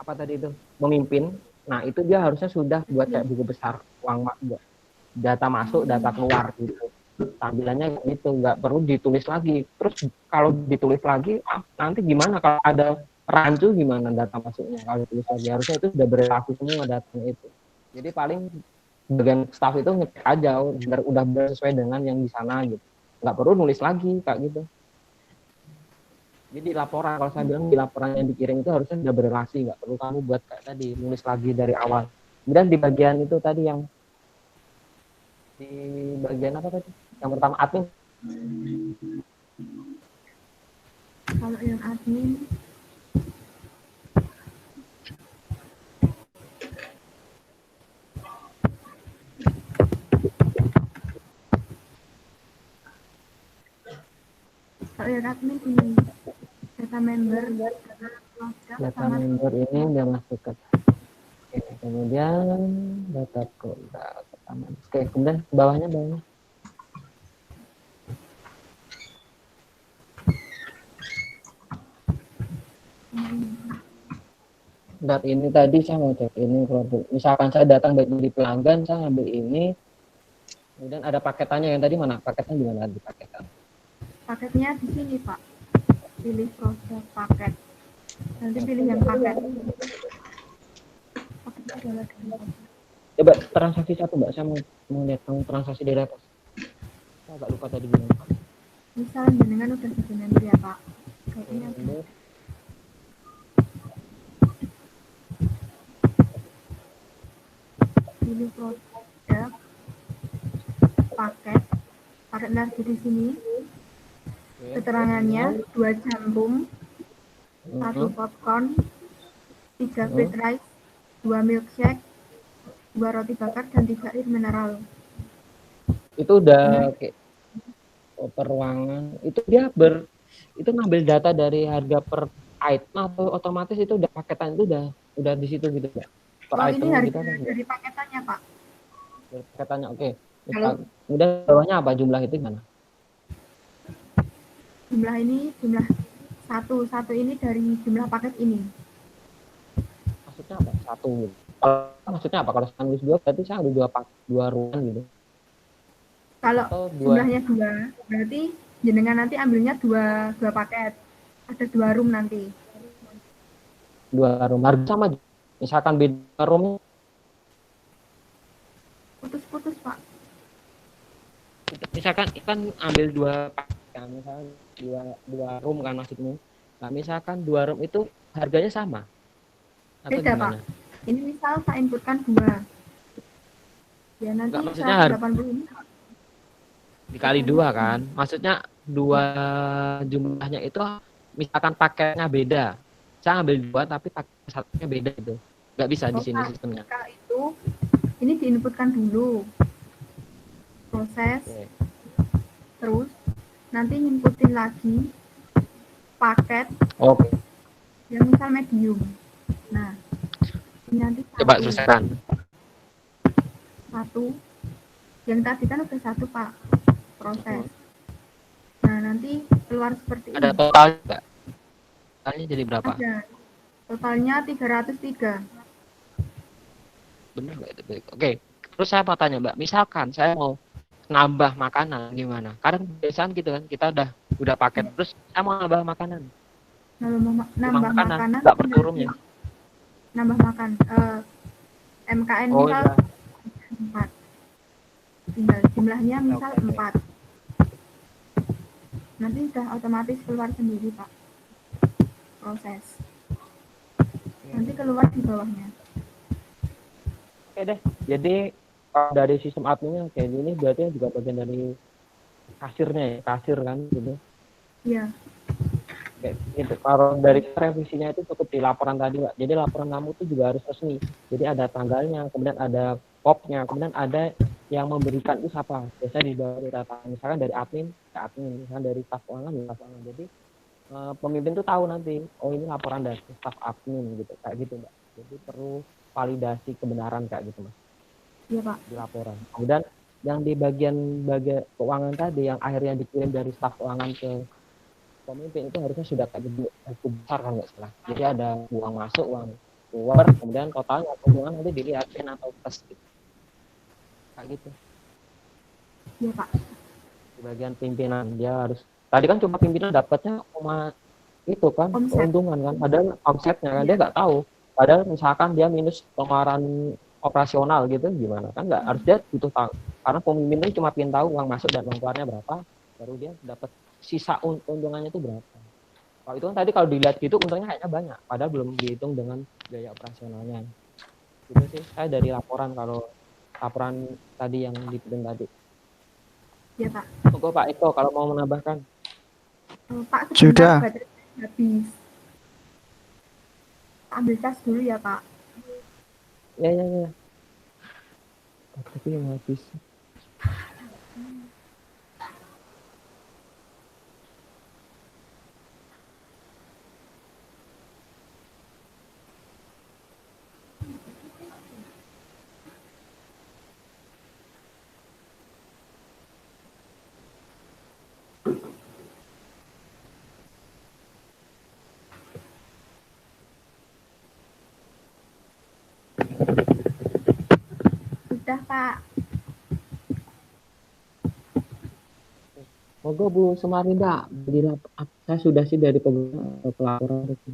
apa tadi itu memimpin. Nah, itu dia harusnya sudah buat kayak buku besar uang data masuk, data keluar gitu. Tampilannya itu nggak perlu ditulis lagi. Terus kalau ditulis lagi nanti gimana kalau ada rancu gimana data masuknya kalau ditulis lagi, harusnya itu sudah berrelasi semua datanya itu. Jadi paling bagian staff itu ngecek aja udah sesuai dengan yang di sana gitu, nggak perlu nulis lagi Kak gitu. Jadi laporan, kalau saya bilang di laporan yang dikirim itu harusnya sudah berrelasi, nggak perlu kamu buat kayak tadi nulis lagi dari awal. Kemudian di bagian itu tadi yang di bagian apa tadi yang pertama admin, Kalau yang admin ini data member, data member ini dia masukkan. Oke, kemudian data produk pertama. Oke, kemudian bawahnya. Dan ini tadi saya mau cek ini, kalau misalkan saya datang dari pelanggan, saya ambil ini, kemudian ada paketannya yang tadi mana? Paketnya di mana di paketan? Paketnya di sini Pak. Pilih produk paket. Nanti pilih yang paket. Paketnya adalah Coba transaksi satu Mbak, saya mau lihat kamu transaksi dari atas. Saya agak lupa tadi gimana. misal jenengan udah dengan dia Pak. Kayak ini ada. Pilih produk paket lagi di sini. Keterangannya 2 jarum, 1 popcorn, 3 fried rice, 2 milkshake, 2 roti bakar, dan 3 air mineral. Itu udah kayak per ruangan. Itu dia itu ngambil data dari harga per item atau otomatis itu udah paketan itu udah di situ gitu Mbak? Per item ini gitu kan? dari paketannya Pak. Dari paketannya, oke. Kalau Kemudian bawahnya apa jumlah itu gimana? jumlah ini jumlah satu ini dari jumlah paket ini. Maksudnya apa? Satu gitu. Maksudnya apa? Kalau saya nulis 2 berarti saya ada 2 ruangan gitu. Kalau Atau jumlahnya 2 berarti jenengan nanti ambilnya 2 paket. Ada 2 room nanti. 2 room harga sama. Misalkan beda room. Putus-putus Pak. Misalkan kan ambil 2 paket, kan? Misalkan dua room kan maksudnya. Nah, misalkan 2 room itu harganya sama. Atau Beda gimana? Pak. Ini misal saya inputkan 2. Ya nanti 180 ini dikali 2 kan. Maksudnya 2 jumlahnya itu misalkan paketnya beda. Saya ambil 2 tapi paket satunya beda itu. Nggak bisa di sini sistemnya. Jika itu ini diinputkan dulu. Proses. Terus nanti inputin lagi paket. Oke. Yang misal medium. Nah, nanti Coba selesaikan. 1. Yang tadi kan udah 1 Pak. Proses. Nah, nanti keluar seperti Ada ini. total enggak? Totalnya jadi berapa? Ada. Totalnya 303. Bener nggak itu? Oke. Terus saya mau tanya Mbak, misalkan saya mau nambah makanan gimana? Karena kebiasaan gitu kan, kita udah paket terus saya mau nambah makanan. Nambah makanan Nggak per turunnya. nambah makan. MKN Oh misal iya. 4. Tinggal jumlahnya misal Oke. 4. Nanti sudah otomatis keluar sendiri, Pak. Proses. Nanti keluar di bawahnya. Oke deh. Jadi kalau dari sistem adminnya kayak gini berarti juga bagian dari kasirnya ya, kasir kan gitu. Iya. Kayak gitu. Kalau dari revisinya itu cukup di laporan tadi, Pak. Jadi laporan kamu itu juga harus resmi. Jadi ada tanggalnya, kemudian ada kopnya, kemudian ada yang memberikan itu siapa. Biasanya di bawah data. Misalkan dari admin ke admin, misalkan dari staf keuangan ke staf keuangan. Jadi pemimpin tuh tahu nanti, oh ini laporan dari staf admin gitu, kayak gitu, Mbak. Jadi perlu validasi kebenaran kayak gitu, Mas. Iya, Pak. Di laporan. Kemudian yang di bagian keuangan tadi yang akhirnya dikirim dari staf keuangan ke pemimpin itu harusnya sudah kayak gede buku besar kan nggak salah. Jadi ada uang masuk, uang keluar, kemudian totalnya keuangan nanti dilihatin atau plus gitu. Kayak gitu. Iya, Pak. Di bagian pimpinan dia harus. Tadi kan cuma pimpinan dapatnya cuma itu kan Omset. keuntungan kan, padahal omsetnya kan dia nggak tahu. Padahal misalkan dia minus pengeluaran operasional gitu gimana kan nggak harus dia butuh tahu karena pemimpin itu cuma ingin tahu uang masuk dan uang keluarnya berapa baru dia dapat sisa keuntungannya itu berapa. Kalau itu kan tadi kalau dilihat gitu untungnya kayaknya banyak padahal belum dihitung dengan biaya operasionalnya. Itu sih saya dari laporan kalau laporan tadi yang dipimpin tadi. Iya, Pak. Tunggu Pak Eko kalau mau menambahkan. Pak, Sudah. sebentar baterai habis. Ambil cas dulu ya, Pak. Ya. Tapi yang habis. Sudah, Pak. Moga Bu Sumarinda, saya sudah sih dari pelaporan itu.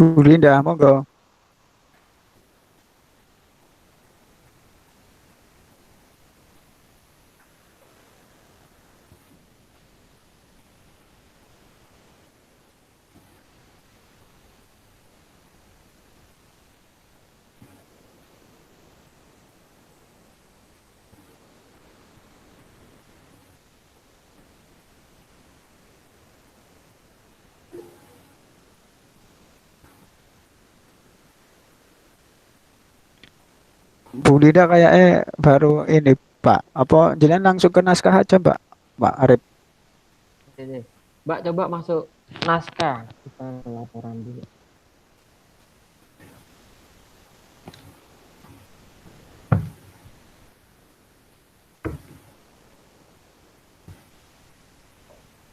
Bu Linda, monggo. Bu Linda kayaknya baru ini Pak. Apa jenengan langsung ke naskah aja Mbak? Mbak Arif. Oke. Mbak coba masuk naskah kita laporan dulu.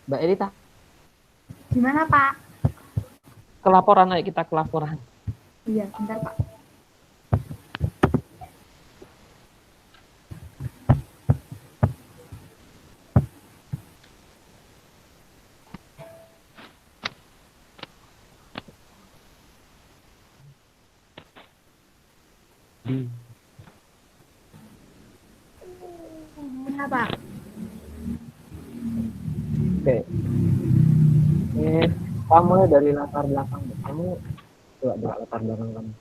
Mbak Erita. Gimana, Pak? Ke laporan, ayo kita ke laporan. Iya, bentar, Pak. Kenapa? Oke. Kamu dari latar belakang. Kamu coba latar belakang kamu.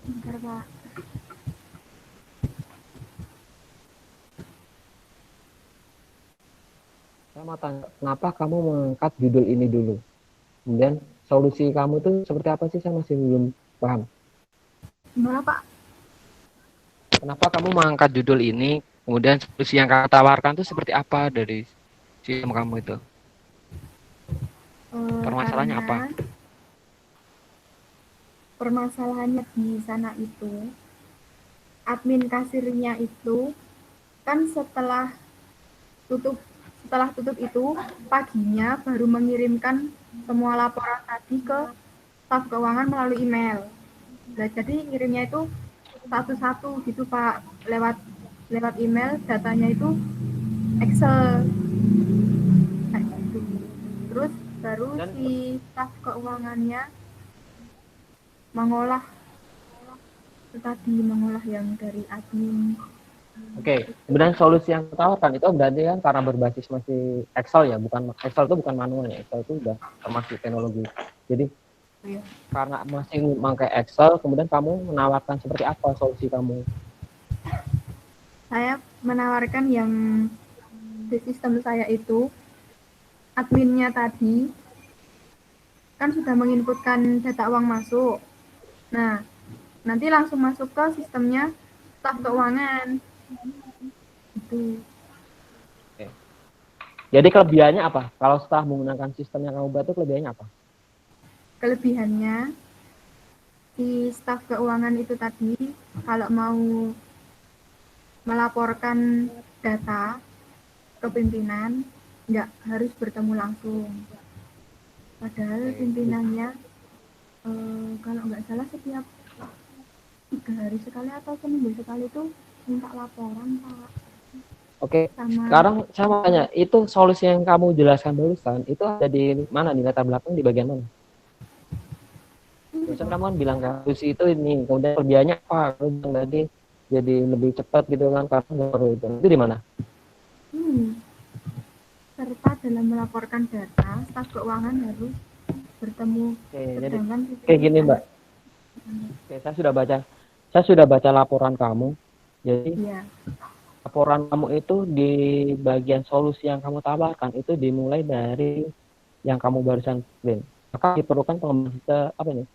Bentar, Pak. Saya mau tanya, kenapa kamu mengangkat judul ini dulu? Kemudian solusi kamu itu seperti apa sih? Saya masih belum paham. Gimana, Pak? Kenapa kamu mengangkat judul ini? Kemudian solusi yang kamu tawarkan itu seperti apa dari sistem kamu itu? Permasalahannya apa? Karena permasalahannya di sana itu, admin kasirnya itu kan setelah tutup itu paginya baru mengirimkan semua laporan tadi ke staf keuangan melalui email. Nah, jadi ngirimnya itu satu-satu gitu Pak, lewat email, datanya itu Excel kayak gitu. Terus baru Dan si staf keuangannya mengolah yang dari admin. Oke, kemudian solusi yang ditawarkan itu berarti kan karena berbasis masih Excel ya, bukan Excel itu bukan manual ya, Excel itu udah termasuk teknologi. Jadi Iya. karena masih memakai Excel, kemudian kamu menawarkan seperti apa solusi kamu? Saya menawarkan yang di sistem saya itu, adminnya tadi kan sudah menginputkan data uang masuk. Nah, nanti langsung masuk ke sistemnya staf keuangan. Itu. Jadi kelebihannya apa? Kalau setelah menggunakan sistem yang kamu buat itu kelebihannya apa? Kelebihannya si staf keuangan itu tadi kalau mau melaporkan data ke pimpinan nggak harus bertemu langsung. Padahal pimpinannya kalau nggak salah setiap 3 hari sekali atau seminggu sekali itu minta laporan Pak. Oke, Sama sekarang saya mau tanya, itu solusi yang kamu jelaskan barusan, itu ada di mana, di latar belakang, di bagian mana? Barusan kamu kan bilang kan, solusi itu ini, kemudian kelebihannya apa? Kamu bilang tadi jadi lebih cepat gitu kan, karena nggak perlu itu di mana? serta dalam melaporkan data, staf keuangan harus bertemu. Oke, jadi Sedangkan kayak gini Mbak. Oke, saya sudah baca laporan kamu. Jadi Iya. laporan kamu itu di bagian solusi yang kamu tawarkan itu dimulai dari yang kamu barusan print. Maka diperlukan pengembangan sistem apa ini?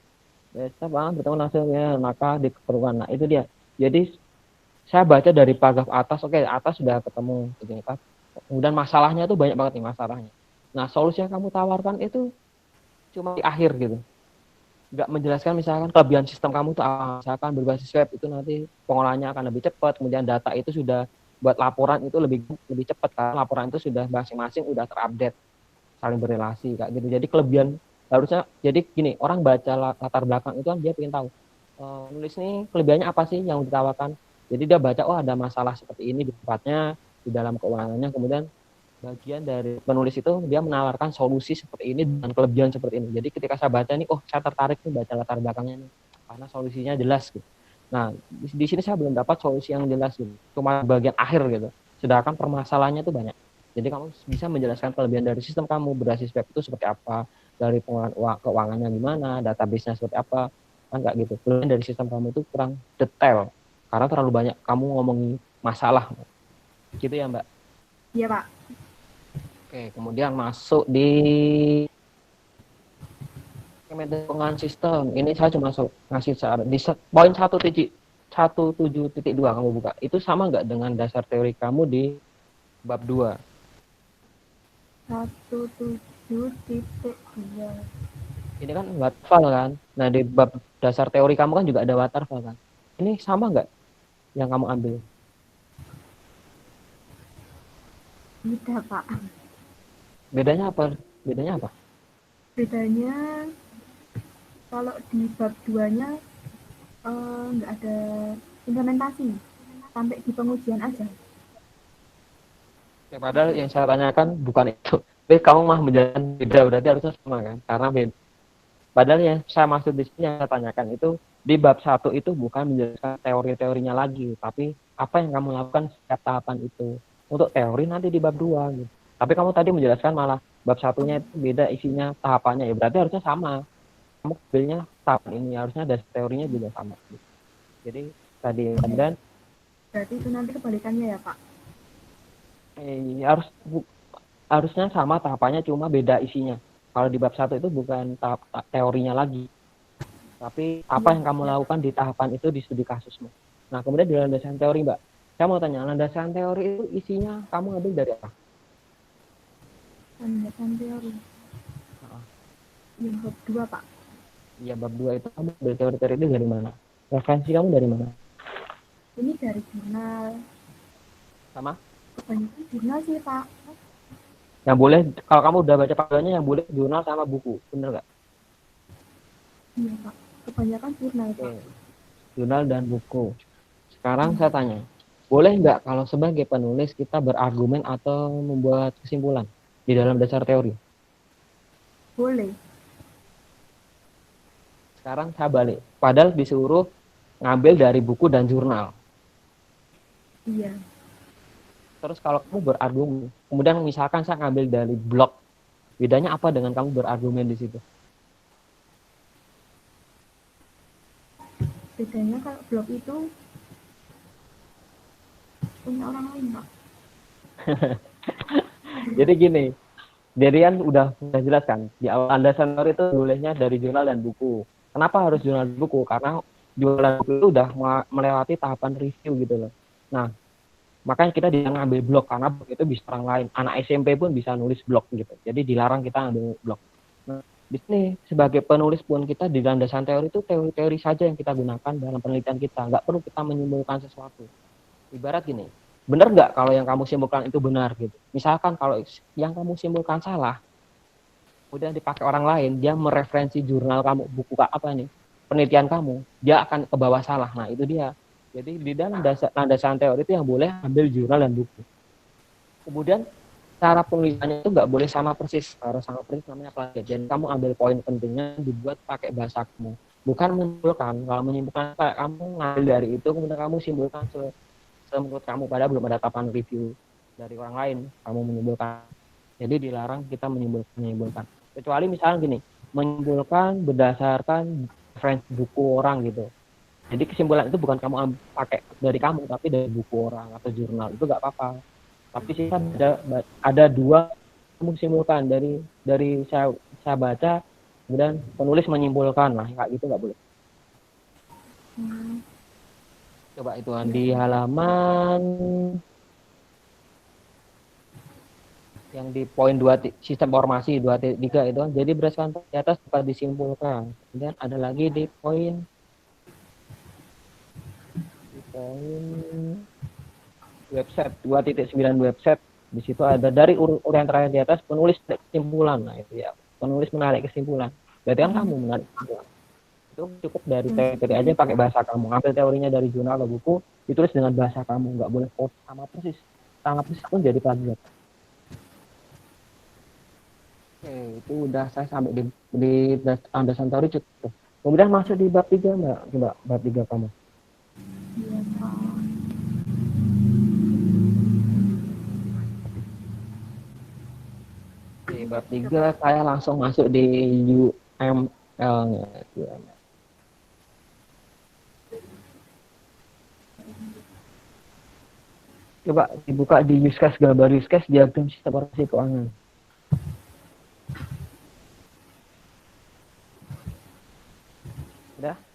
Bang, bertemu hasilnya, maka diperlukan. Nah, itu dia. Jadi saya baca dari paragraf atas, oke, atas sudah ketemu begini kan. Kemudian masalahnya itu banyak banget nih masalahnya. Nah, solusi yang kamu tawarkan itu cuma di akhir gitu. Nggak menjelaskan misalkan kelebihan sistem kamu itu apa. Misalkan berbasis web itu nanti pengolahannya akan lebih cepat, kemudian data itu sudah buat laporan itu lebih cepat karena laporan itu sudah masing-masing udah terupdate, saling berrelasi kayak gitu. Jadi kelebihan harusnya jadi gini, orang baca latar belakang itu kan dia ingin tahu nulis nih kelebihannya apa sih yang ditawarkan. Jadi dia baca oh ada masalah seperti ini di tempatnya, di dalam keuangannya, kemudian bagian dari penulis itu dia menawarkan solusi seperti ini dengan kelebihan seperti ini. Jadi ketika saya baca nih, oh saya tertarik nih baca latar belakangnya nih, karena solusinya jelas gitu. Nah di sini saya belum dapat solusi yang jelas gitu, cuma bagian akhir gitu. Sedangkan permasalahannya itu banyak. Jadi kamu bisa menjelaskan kelebihan dari sistem kamu berbasis web itu seperti apa, dari pengolahan keuangannya gimana, database-nya seperti apa, kan nggak gitu. Kelebihan dari sistem kamu itu kurang detail karena terlalu banyak kamu ngomongin masalah, gitu ya Mbak. Iya Pak. Oke, kemudian masuk di metode pengembangan sistem. Ini saya cuma ngasih saran di poin 1.17.2 kamu buka. Itu sama nggak dengan dasar teori kamu di bab 2? 1.7.2. Ini kan waterfall kan. Nah, di bab dasar teori kamu kan juga ada waterfall kan. Ini sama nggak yang kamu ambil? Beda Pak. Bedanya apa? Bedanya apa? Bedanya kalau di bab 2-nya nggak ada implementasi, sampai di pengujian aja. Ya, padahal yang saya tanyakan bukan itu. Tapi kamu mah menjalankan beda, berarti harusnya sama kan? Karena beda. Padahal yang saya maksud di sini yang saya tanyakan itu di bab 1 itu bukan menjelaskan teori-teorinya lagi, tapi apa yang kamu lakukan setiap tahapan itu. Untuk teori nanti di bab 2 gitu. Tapi kamu tadi menjelaskan malah bab 1-nya itu beda isinya tahapannya, ya berarti harusnya sama. Kamu ambilnya tahapan ini, harusnya ada teorinya juga sama. Jadi tadi kemudian Berarti itu nanti kebalikannya ya Pak? Harusnya sama tahapannya, cuma beda isinya. Kalau di bab 1 itu bukan tahap teorinya lagi, tapi apa yang kamu lakukan di tahapan itu di studi kasusmu. Nah, kemudian di dalam dasar teori, Mbak, Saya mau tanya, landasan teori itu isinya kamu ambil dari apa? Landasan teori. Yang bab 2, Pak. Iya, bab 2 itu kamu ambil teori-teori itu dari mana? Referensi kamu dari mana? Ini dari jurnal. Sama? Kebanyakan jurnal sih, Pak. Yang boleh, kalau kamu udah baca paduannya, yang boleh jurnal sama buku, bener nggak? Iya, Pak. Kebanyakan jurnal, Pak. Oke. Jurnal dan buku. Sekarang saya tanya, boleh nggak kalau sebagai penulis kita berargumen atau membuat kesimpulan di dalam dasar teori? Boleh. Sekarang saya balik. Padahal disuruh ngambil dari buku dan jurnal. Iya. Terus kalau kamu berargumen, kemudian misalkan saya ngambil dari blog, bedanya apa dengan kamu berargumen di situ? Bedanya kalau blog itu punya orang lain, Pak. Jadi gini, jadi kan udah jelas kan, di awal landasan teori itu bolehnya dari jurnal dan buku. Kenapa harus jurnal dan buku? Karena jurnal dan buku itu udah melewati tahapan review gitu loh. Nah, makanya kita dilarang ngambil blog, karena blog itu bisa orang lain. Anak SMP pun bisa nulis blog gitu. Jadi dilarang kita ngambil blog. Nah, di sini sebagai penulis pun kita di landasan teori itu teori-teori saja yang kita gunakan dalam penelitian kita. Nggak perlu kita menyimpulkan sesuatu. Ibarat gini, benar nggak kalau yang kamu simpulkan itu benar gitu. Misalkan kalau yang kamu simpulkan salah, kemudian dipakai orang lain, dia mereferensi jurnal kamu, buku apa nih, penelitian kamu, dia akan ke bawah salah. Nah itu dia. Jadi di dalam landasan teori itu yang boleh ambil jurnal dan buku. Kemudian cara penulisannya itu nggak boleh sama persis. Kalau sama persis namanya plagiat. Jadi kamu ambil poin pentingnya, dibuat pakai bahasa kamu. Bukan menyimpulkan. Kalau menyimpulkan, kamu ngambil dari itu, kemudian kamu simpulkan menurut kamu, padahal belum ada tahapan review dari orang lain, kamu menyimpulkan. Jadi dilarang kita menyimpulkan. Kecuali misalnya gini, menyimpulkan berdasarkan referensi buku orang gitu. Jadi kesimpulan itu bukan kamu pakai dari kamu, tapi dari buku orang atau jurnal, itu nggak apa-apa. Tapi sih kan ada dua kamu simpulkan dari saya baca, kemudian penulis menyimpulkan, nah kayak gitu nggak boleh. Coba itu di halaman yang di poin 2 sistem informasi 2.3 itu. Jadi berdasarkan di atas dapat disimpulkan. Kemudian ada lagi di poin website 2.9 website. Di situ ada dari uraian terakhir di atas penulis kesimpulan. Nah itu ya, penulis menarik kesimpulan. Berarti kan kamu menarik kesimpulan. Itu cukup dari teori aja pakai bahasa kamu. Ambil teorinya dari jurnal atau buku, ditulis dengan bahasa kamu, nggak boleh sama persis. Sama persis pun jadi plagiat. Oke, itu udah saya sampai di landasan teori cukup. Kemudian masuk di bab 3 Mbak. Coba bab 3 kamu. Iya, Pak. Di bab 3 saya langsung masuk di UML-nya. Coba dibuka di use case, gambar use case, diagram sistem operasi keuangan.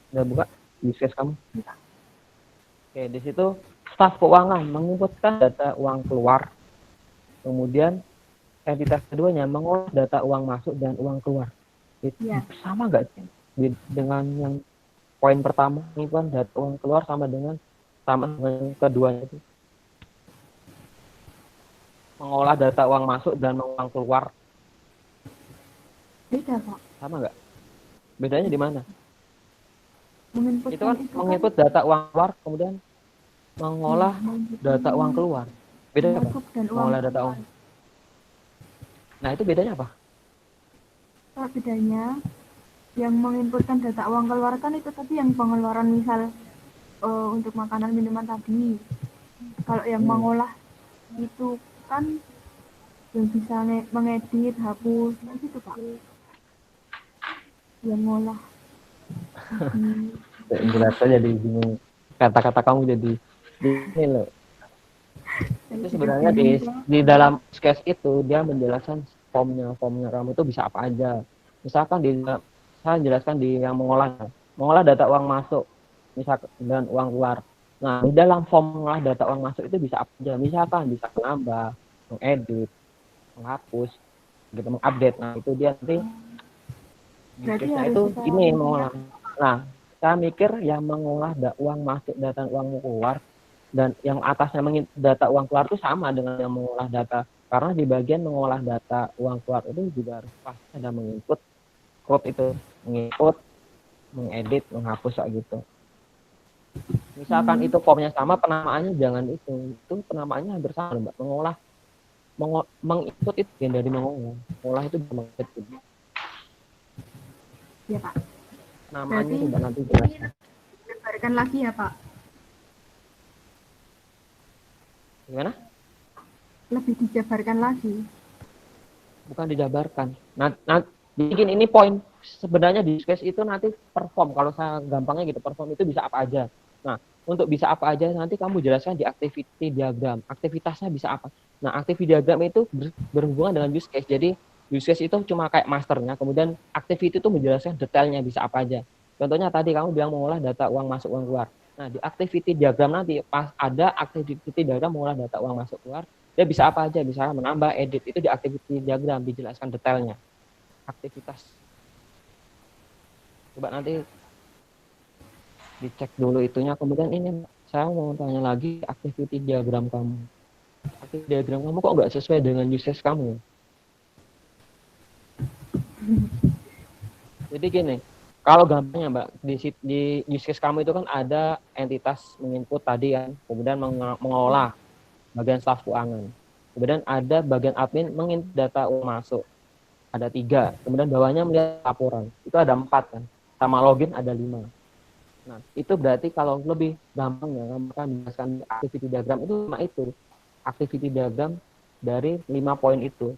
Udah buka use case kamu? Oke, di situ staf keuangan menginputkan data uang keluar. Kemudian entitas keduanya mengolah data uang masuk dan uang keluar. Itu sama nggak sih dengan yang poin pertama, ini kan data uang keluar sama dengan keduanya itu? Mengolah data uang masuk dan uang keluar. Beda, Pak. Sama nggak? Bedanya di mana? Menginput Itu kan menginput data uang keluar, kemudian mengolah data uang keluar. Bedanya apa? Mengolah data uang. Nah, itu bedanya apa? Kalau bedanya, yang menginputkan data uang keluar kan itu tadi yang pengeluaran misal untuk makanan minuman tadi. Kalau yang mengolah itu kan yang bisa mengedit, hapus, gitu Pak. Yang ngolah. Jelas aja jadi bingung. Kata-kata kamu jadi ini loh. Itu sebenarnya di dalam sketch itu dia menjelaskan formnya kamu itu bisa apa aja. Misalkan saya jelaskan di yang mengolah data uang masuk, misalkan dan uang keluar. Nah, di dalam form mengolah data uang masuk itu bisa apa aja? Misalkan bisa menambah, mengedit, menghapus, gitu, mengupdate. Nah, itu dia nanti use Berarti case-nya harus itu bisa ini mengingat. mengolah. Nah, saya mikir yang mengolah uang masuk dan uang keluar dan yang atasnya data uang keluar itu sama dengan yang mengolah data, karena di bagian mengolah data uang keluar itu juga harus pasti ada menginput code itu, menginput, mengedit, menghapus kayak gitu. Misalkan itu formnya sama, penamaannya jangan itu penamaannya hampir sama, Mbak. Menginput itu bagian dari mengolah itu menginput gitu. Ya Pak. Namanya Berarti coba nanti ini jelaskan. dijabarkan lagi ya Pak. Gimana? Lebih dijabarkan lagi. Bukan dijabarkan. Nah, bikin ini poin sebenarnya di use case itu nanti perform. Kalau saya gampangnya gitu, perform itu bisa apa aja. Nah, untuk bisa apa aja nanti kamu jelaskan di activity diagram. Aktivitasnya bisa apa. Nah, activity diagram itu berhubungan dengan use case. Jadi use case itu cuma kayak masternya, kemudian activity itu menjelaskan detailnya bisa apa aja. Contohnya tadi kamu bilang mengolah data uang masuk uang keluar. Nah, di activity diagram nanti pas ada activity diagram mengolah data uang masuk keluar, dia bisa apa aja, bisa menambah, edit, itu di activity diagram dijelaskan detailnya. Aktivitas. Coba nanti dicek dulu itunya. Kemudian ini saya mau tanya lagi, activity diagram kamu. Activity diagram kamu kok nggak sesuai dengan use case kamu? Jadi gini, kalau gampangnya Mbak, di use case kamu itu kan ada entitas menginput tadi kan, kemudian mengolah bagian staf keuangan. Kemudian ada bagian admin menginput data uang masuk. Ada 3. Kemudian bawahnya melihat laporan. Itu ada 4 kan. Sama login ada 5. Nah, itu berarti kalau lebih gampang ya, kamu akan menjelaskan activity diagram itu cuma itu. Activity diagram dari 5 poin itu.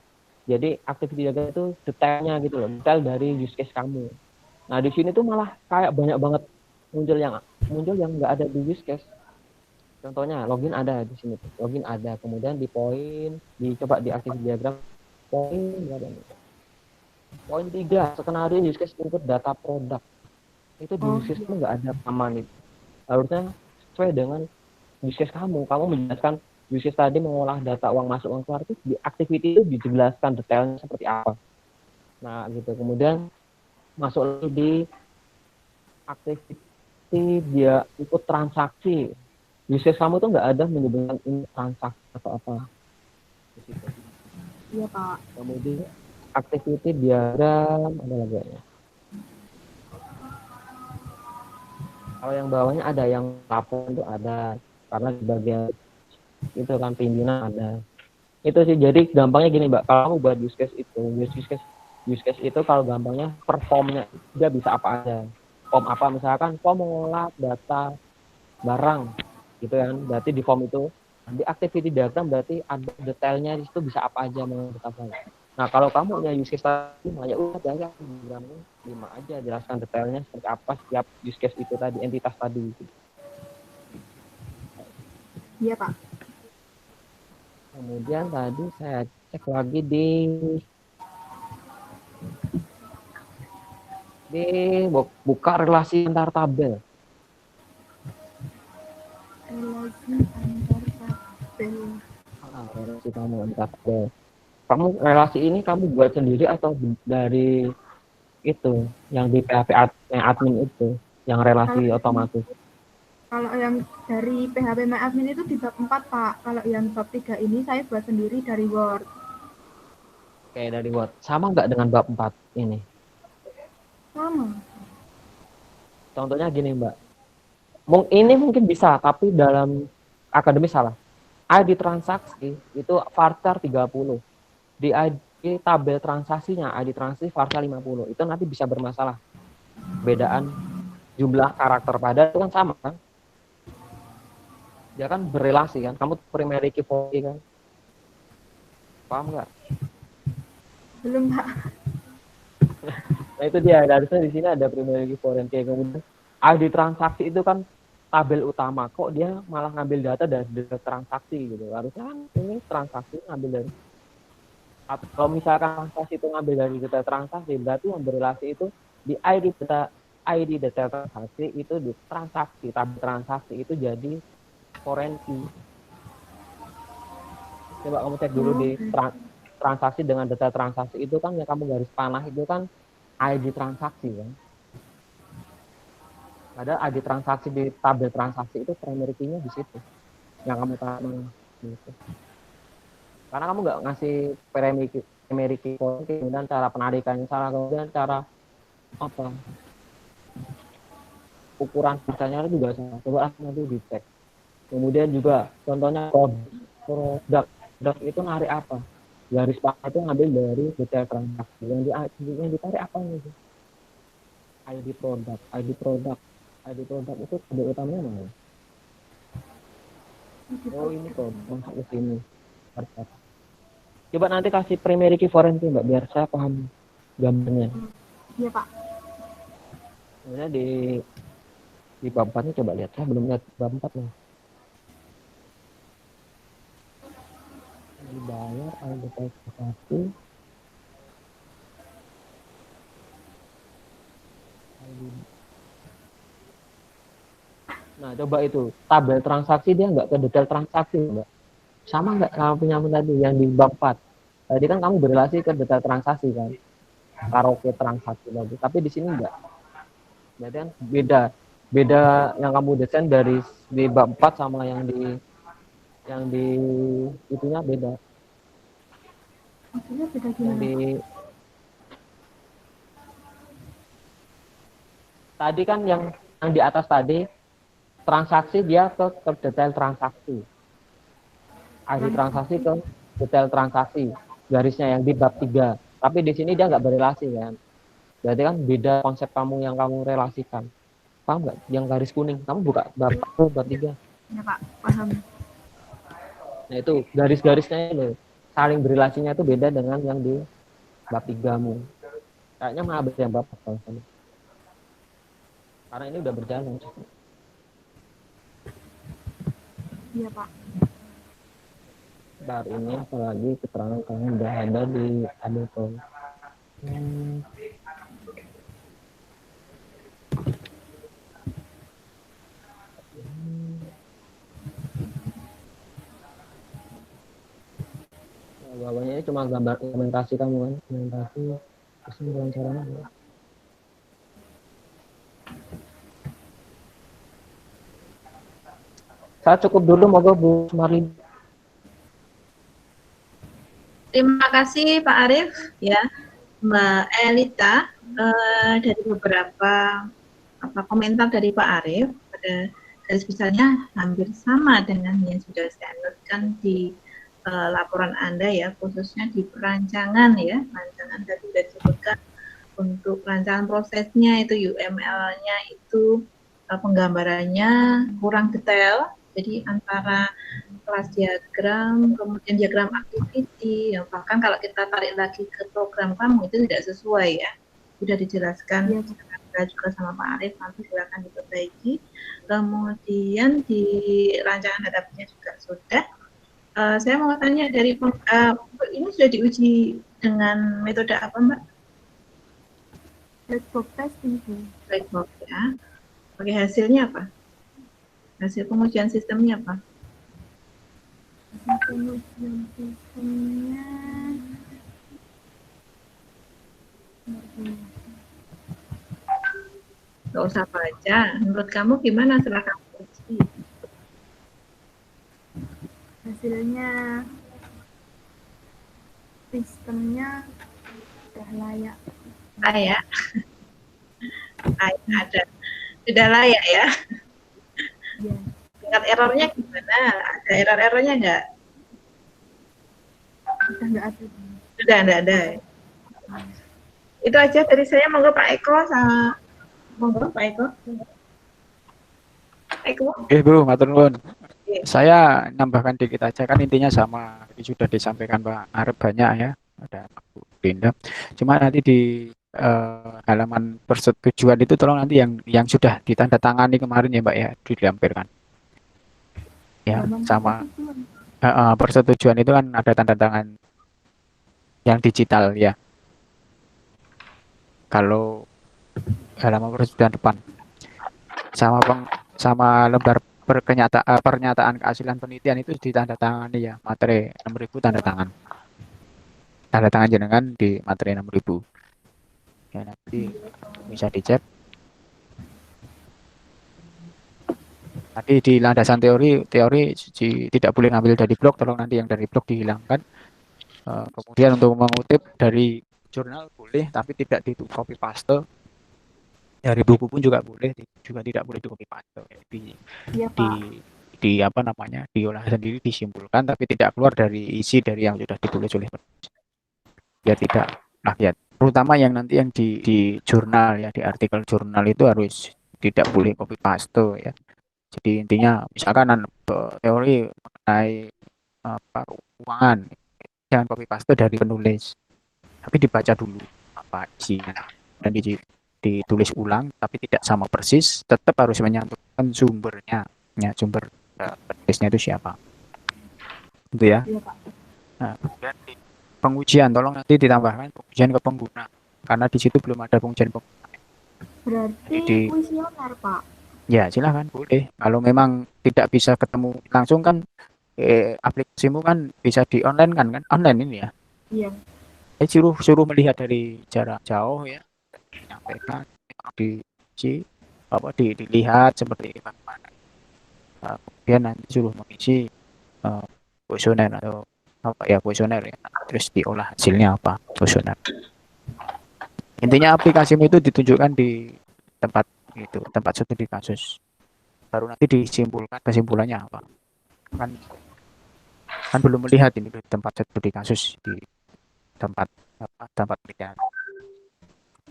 Jadi activity diagram itu detailnya gitu loh, detail dari use case kamu. Nah, di sini tuh malah kayak banyak banget muncul yang nggak ada di use case. Contohnya login ada di sini, login ada, kemudian di poin, dicoba di activity diagram poin berapa nih? Poin 3, skenario use case input data produk. Itu di use case itu nggak ada aman itu. Harusnya sesuai dengan use case kamu. Kamu menjelaskan use case tadi mengolah data uang masuk uang keluar itu di activity itu dijelaskan detailnya seperti apa. Nah, gitu. Kemudian masuk lagi di activity dia ikut transaksi. Use case kamu tuh nggak ada menyebutkan ini transaksi atau apa. Di situ. Iya Pak. Kemudian activity diagram ada lagi ya. Kalau yang bawahnya ada yang laporan itu ada, karena di bagian itu kan pimpinan ada. Itu sih, jadi gampangnya gini Mbak, kalau kamu buat use case itu, use case itu kalau gampangnya performnya dia bisa apa aja. Form apa, misalkan form mengolah data barang gitu kan, berarti di form itu di activity diagram berarti ada detailnya di situ bisa apa aja mengenai data barang. Nah, kalau kamu punya use case tadi, ya udah aja diagramnya 5 aja, jelaskan detailnya seperti apa setiap use case itu tadi, entitas tadi gitu. Iya Pak. Kemudian tadi saya cek lagi di buka relasi antar tabel. Relasi antar tabel. Relasi kamu antar tabel. Kamu relasi ini kamu buat sendiri atau dari itu yang di PHP yang admin itu, yang relasi otomatis? Kalau yang dari PHP My Admin itu di bab 4 Pak. Kalau yang bab 3 ini saya buat sendiri dari Word. Oke, dari Word. Sama nggak dengan bab 4 ini? Sama. Contohnya gini Mbak. Ini mungkin bisa, tapi dalam akademis salah. ID transaksi itu varchar 30. Di ID tabel transaksinya, ID transaksi varchar 50. Itu nanti bisa bermasalah. Bedaan jumlah karakter pada itu kan sama kan? Dia kan berrelasi kan. Kamu primary key foreign kan? Paham nggak? Belum Pak. Nah itu dia, harusnya di sini ada primary key foreign key. Kemudian ID transaksi itu kan tabel utama, kok dia malah ngambil data dari transaksi gitu. Harusnya kan ini transaksi ngambil dari, kalau misalkan transaksi itu ngambil dari data transaksi, berarti yang berrelasi itu di ID data ID detail transaksi itu di transaksi, tabel transaksi itu jadi foreign key. Coba kamu cek dulu di transaksi dengan detail transaksi itu kan yang kamu garis panah itu kan ID transaksi kan. Ada ID transaksi di tabel transaksi itu primary key-nya di situ. Yang kamu taruh gitu. Karena kamu nggak ngasih primary key, kemudian cara penarikannya salah, kemudian cara apa ukuran misalnya juga salah. Coba nanti dicek. Kemudian juga contohnya produk itu narik apa? Garis panah itu ngambil dari detail transaksi. Yang ditarik apa nih? ID produk itu kode utamanya mana? Oh ini kok masuk ke sini. Coba nanti kasih primary key foreign key Mbak biar saya paham gambarnya. Iya Pak. Kemudian di bab 4-nya coba lihat, saya belum lihat bab 4 nih. Dibayar ada transaksi. Nah, coba itu tabel transaksi dia nggak ke detail transaksi, Mbak. Sama nggak sama penyamun tadi yang di bab 4? Tadi kan kamu berrelasi ke detail transaksi kan, karaoke transaksi lagi. Tapi di sini enggak. Berarti kan beda yang kamu desain dari di bab 4 sama yang di itunya beda. Maksudnya beda Yang gimana? di tadi kan yang di atas tadi transaksi dia ke detail transaksi. ID transaksi ke detail transaksi. Garisnya yang di bab 3. Tapi di sini dia nggak berrelasi kan. Berarti kan beda konsep kamu yang kamu relasikan. Paham nggak? Yang garis kuning. Kamu buka bab 3. Ya Pak, paham. Nah itu garis-garisnya itu saling berrelasinya itu beda dengan yang di bab 3-mu. Kayaknya malah beda yang bab 4. Karena ini udah berjalan. Iya Pak. Bentar, ini apalagi keterangan kamu udah ada di Adobe. Bawahnya ini cuma gambar implementasi kamu kan, implementasi terus wawancaranya. Saya cukup dulu, moga Bu Marlin. Terima kasih Pak Arief, ya Mbak Elita, dari beberapa komentar dari Pak Arief pada garis besarnya hampir sama dengan yang sudah saya notkan di laporan Anda ya, khususnya di perancangan ya, perancangan tadi sudah disebutkan untuk perancangan prosesnya itu UML-nya itu penggambarannya kurang detail, jadi antara kelas diagram, kemudian diagram activity, ya, bahkan kalau kita tarik lagi ke program kamu itu tidak sesuai ya, sudah dijelaskan juga sama Pak Arief, nanti silakan diperbaiki. Kemudian di rancangan database juga sudah. Saya mau tanya dari ini sudah diuji dengan metode apa Mbak? Black box testing sih. Black box ya. Oke, hasilnya apa? Hasil pengujian sistemnya apa? Pengujian sistemnya Nggak usah baca. Menurut kamu gimana setelah kamu uji? hasilnya sistemnya sudah layak. Layak. Ada. Sudah layak ya. Ya. Tingkat errornya gimana? Ada error-errornya nggak? Sudah nggak ada. Sudah nggak ada. Itu aja dari saya. Monggo Pak Eko sama monggo Pak Eko. Pak Eko. Oke Bu, matur nuwun. Saya nambahkan dikit aja, kan intinya sama, tadi sudah disampaikan Pak Arief banyak ya, ada Bu Linda. Cuma nanti di halaman persetujuan itu tolong nanti yang sudah ditandatangani kemarin ya Mbak ya, dilampirkan. Ya, sama persetujuan itu kan ada tanda tangan yang digital ya. Kalau halaman persetujuan depan. Sama lembar pernyataan keasilan penelitian itu ditandatangani ya, materi 6.000 tanda tangan. Tanda tangan jenengan di materi 6.000. Ya, nanti bisa dicek. Tadi di landasan teori tidak boleh ngambil dari blog, tolong nanti yang dari blog dihilangkan. Kemudian untuk mengutip dari jurnal boleh, tapi tidak di copy paste. Dari buku pun juga boleh, juga tidak boleh di copy paste. Iya, Pak. Apa namanya, diolah sendiri, disimpulkan, tapi tidak keluar dari isi dari yang sudah ditulis oleh penulis. Ya tidak rakyat. Terutama yang nanti yang di jurnal ya, di artikel jurnal itu harus tidak boleh copy paste ya. Jadi intinya misalkan teori mengenai keuangan, jangan copy paste dari penulis, tapi dibaca dulu apa isinya dan ditulis ulang, tapi tidak sama persis, tetap harus menyantumkan sumbernya, ya, sumber penulisnya itu siapa, itu ya. Iya, Pak. Nah, kemudian di pengujian, tolong nanti ditambahkan pengujian ke pengguna, karena di situ belum ada pengujian pengguna. Berarti kuesioner, Pak. Ya silahkan, boleh. Kalau memang tidak bisa ketemu langsung kan, aplikasimu kan bisa di online kan online ini ya. Iya. Suruh melihat dari jarak jauh ya, menyampaikan dilihat seperti bagaimana. Kemudian nanti suruh mengisi kuesioner atau kuesioner ya, terus diolah hasilnya apa kuesioner. Intinya aplikasimu itu ditunjukkan di tempat studi kasus, baru nanti disimpulkan kesimpulannya apa. Kan belum melihat ini di tempat studi kasus, di tempat penelitian.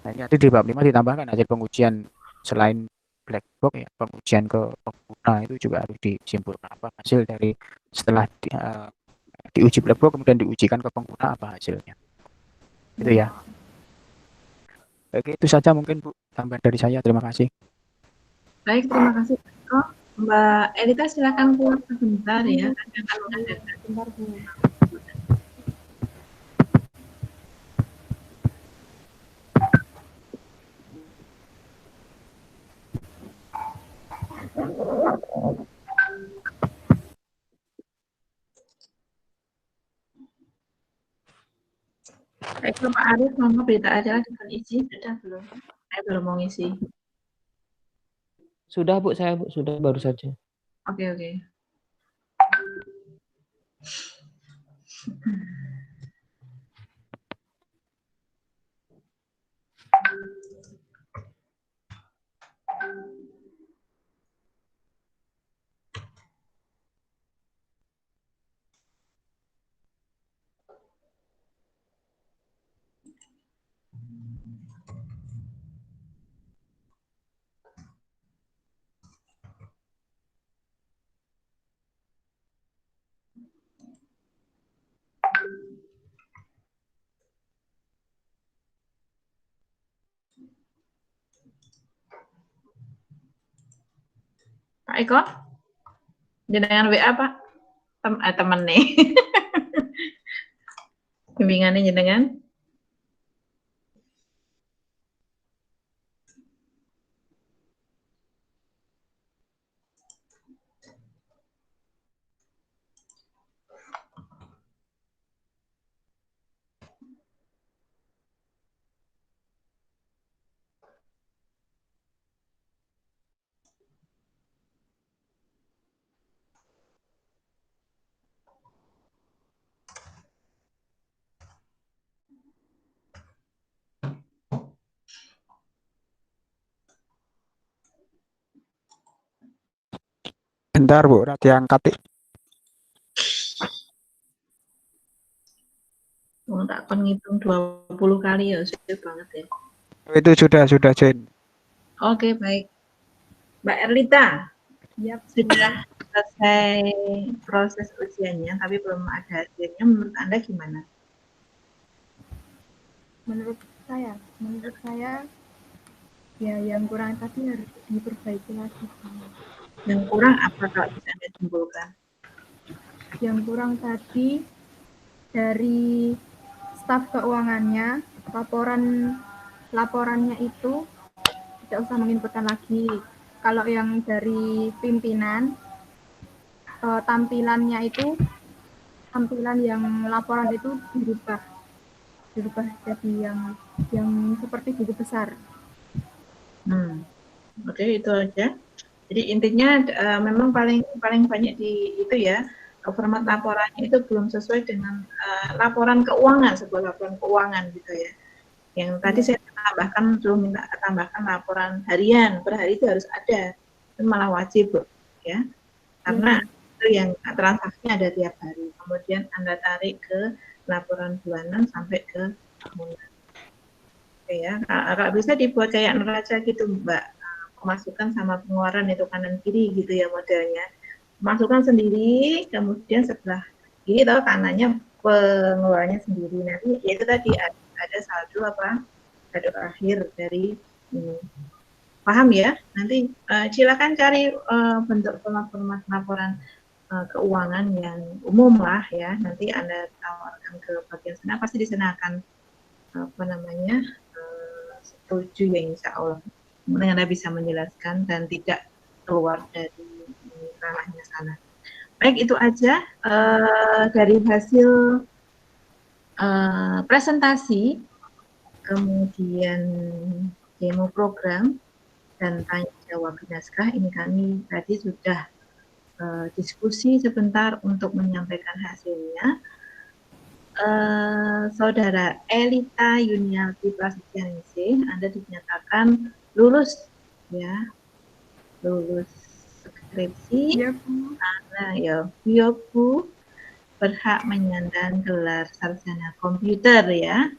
Nah, ini nanti di bab 5 ditambahkan hasil pengujian selain black box ya, pengujian ke pengguna itu juga harus disimpulkan apa hasil dari setelah diuji black box kemudian diujikan ke pengguna, apa hasilnya. Itu ya. Oke, itu saja mungkin Bu, tambahan dari saya. Terima kasih. Baik, terima kasih. Mbak Elita silakan keluar sebentar ya. Sebentar, Bu. Baik, Pak Arif, mau berita acara dengan isi sudah belum? Saya belum mau ngisi. Sudah Bu, saya Bu, sudah baru saja. Oke. Pak Eko, jenengan WA Pak, temen nih. Bimbingannya jenengan. Bentar Bu, diangkat. Tak akan ngitung 20 kali ya, sudah banget ya. Itu sudah Jen. Oke, baik. Mbak Erlita, Yap, sudah selesai proses ujiannya, tapi belum ada hasilnya. Menurut Anda gimana? menurut saya ya yang kurang tadi harus diperbaiki lagi. Yang kurang apa kalau bisa Anda simpulkan? Yang kurang tadi dari staf keuangannya, laporannya itu tidak usah menginputkan lagi. Kalau yang dari pimpinan, tampilan yang laporan itu dirubah jadi yang seperti buku besar. Oke, itu aja. Jadi intinya memang paling banyak di itu ya, format laporannya itu belum sesuai dengan laporan keuangan, sebuah laporan keuangan gitu ya. Yang tadi saya belum minta tambahkan laporan harian, per hari itu harus ada, itu malah wajib ya, karena itu yang transaksinya ada tiap hari. Kemudian Anda tarik ke laporan bulanan sampai ke tahunan. Oke ya, agak bisa dibuat kayak neraca gitu Mbak, pemasukan sama pengeluaran itu kanan kiri gitu ya modelnya. Pemasukan sendiri, kemudian sebelah kiri atau kanannya pengeluarannya sendiri. Nanti ya itu tadi ada saldo akhir dari ini. Paham ya? Nanti silakan cari bentuk format laporan keuangan yang umum lah ya. Nanti Anda tawarkan ke bagian sana, pasti di sana akan setuju ya insya Allah. Kemudian Anda bisa menjelaskan dan tidak keluar dari ranahnya sana. Baik, itu aja dari hasil presentasi, kemudian demo program, dan tanya jawab naskah. Ini kami tadi sudah diskusi sebentar untuk menyampaikan hasilnya. Saudara Elita Yuniarti Prasetyaningsih, Anda dinyatakan lulus ya, lulus skripsi. Iya, Bu. Ya Bu, berhak menyandang gelar sarjana komputer ya.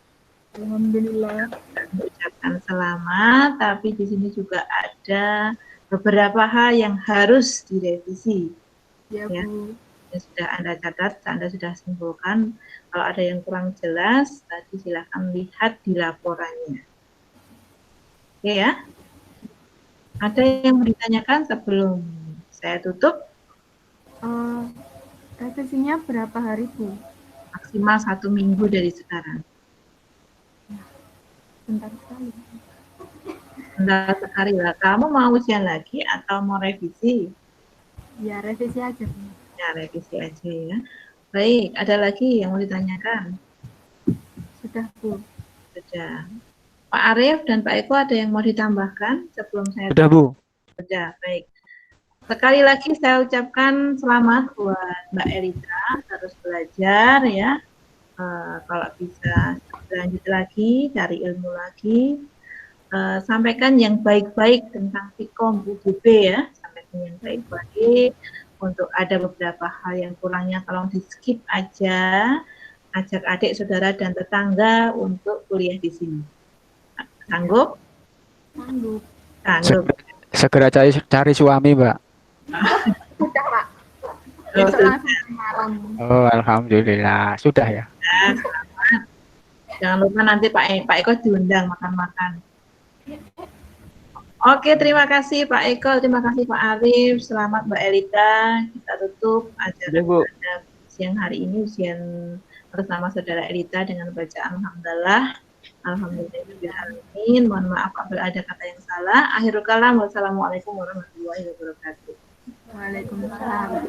Alhamdulillah. Ucapkan selamat, tapi di sini juga ada beberapa hal yang harus direvisi. Ya, Ya. Bu. Yang sudah Anda catat, Anda sudah simpulkan. Kalau ada yang kurang jelas, tadi silahkan lihat di laporannya. Oke ya. Ada yang mau ditanyakan sebelum saya tutup? Revisinya berapa hari, Bu? Maksimal 1 minggu dari sekarang. Bentar sekali. Bentar sekali lah. Kamu mau ujian lagi atau mau revisi? Ya, revisi aja, Bu. Ya, revisi aja ya. Baik, ada lagi yang mau ditanyakan? Sudah, Bu. Sudah. Pak Arief dan Pak Eko ada yang mau ditambahkan sebelum saya Sudah, Bu. Sudah, baik. Sekali lagi saya ucapkan selamat buat Mbak Elita, terus belajar ya. Kalau bisa lanjut lagi, cari ilmu lagi. Sampaikan yang baik-baik tentang Vkom UGB ya, sampaikan yang baik-baik. Untuk ada beberapa hal yang kurangnya tolong di skip aja. Ajak adik, saudara, dan tetangga untuk kuliah di sini. Sanggup? Sanggup. Sanggup. Segera cari suami, Mbak. Sudah, Pak. Oh, Besok langsung malam. Oh, alhamdulillah. Sudah ya. Selamat. Jangan lupa nanti Pak Eko diundang makan-makan. Oke, terima kasih Pak Eko, terima kasih Pak Arief, selamat Mbak Elita. Kita tutup acara pada siang hari ini, ujian atas nama saudara Elita dengan bacaan Alhamdulillah. Alhamdulillahirrahmanirrahim. Mohon maaf apabila ada kata yang salah. Akhirul kalam. Wassalamualaikum warahmatullahi wabarakatuh. Waalaikumsalam.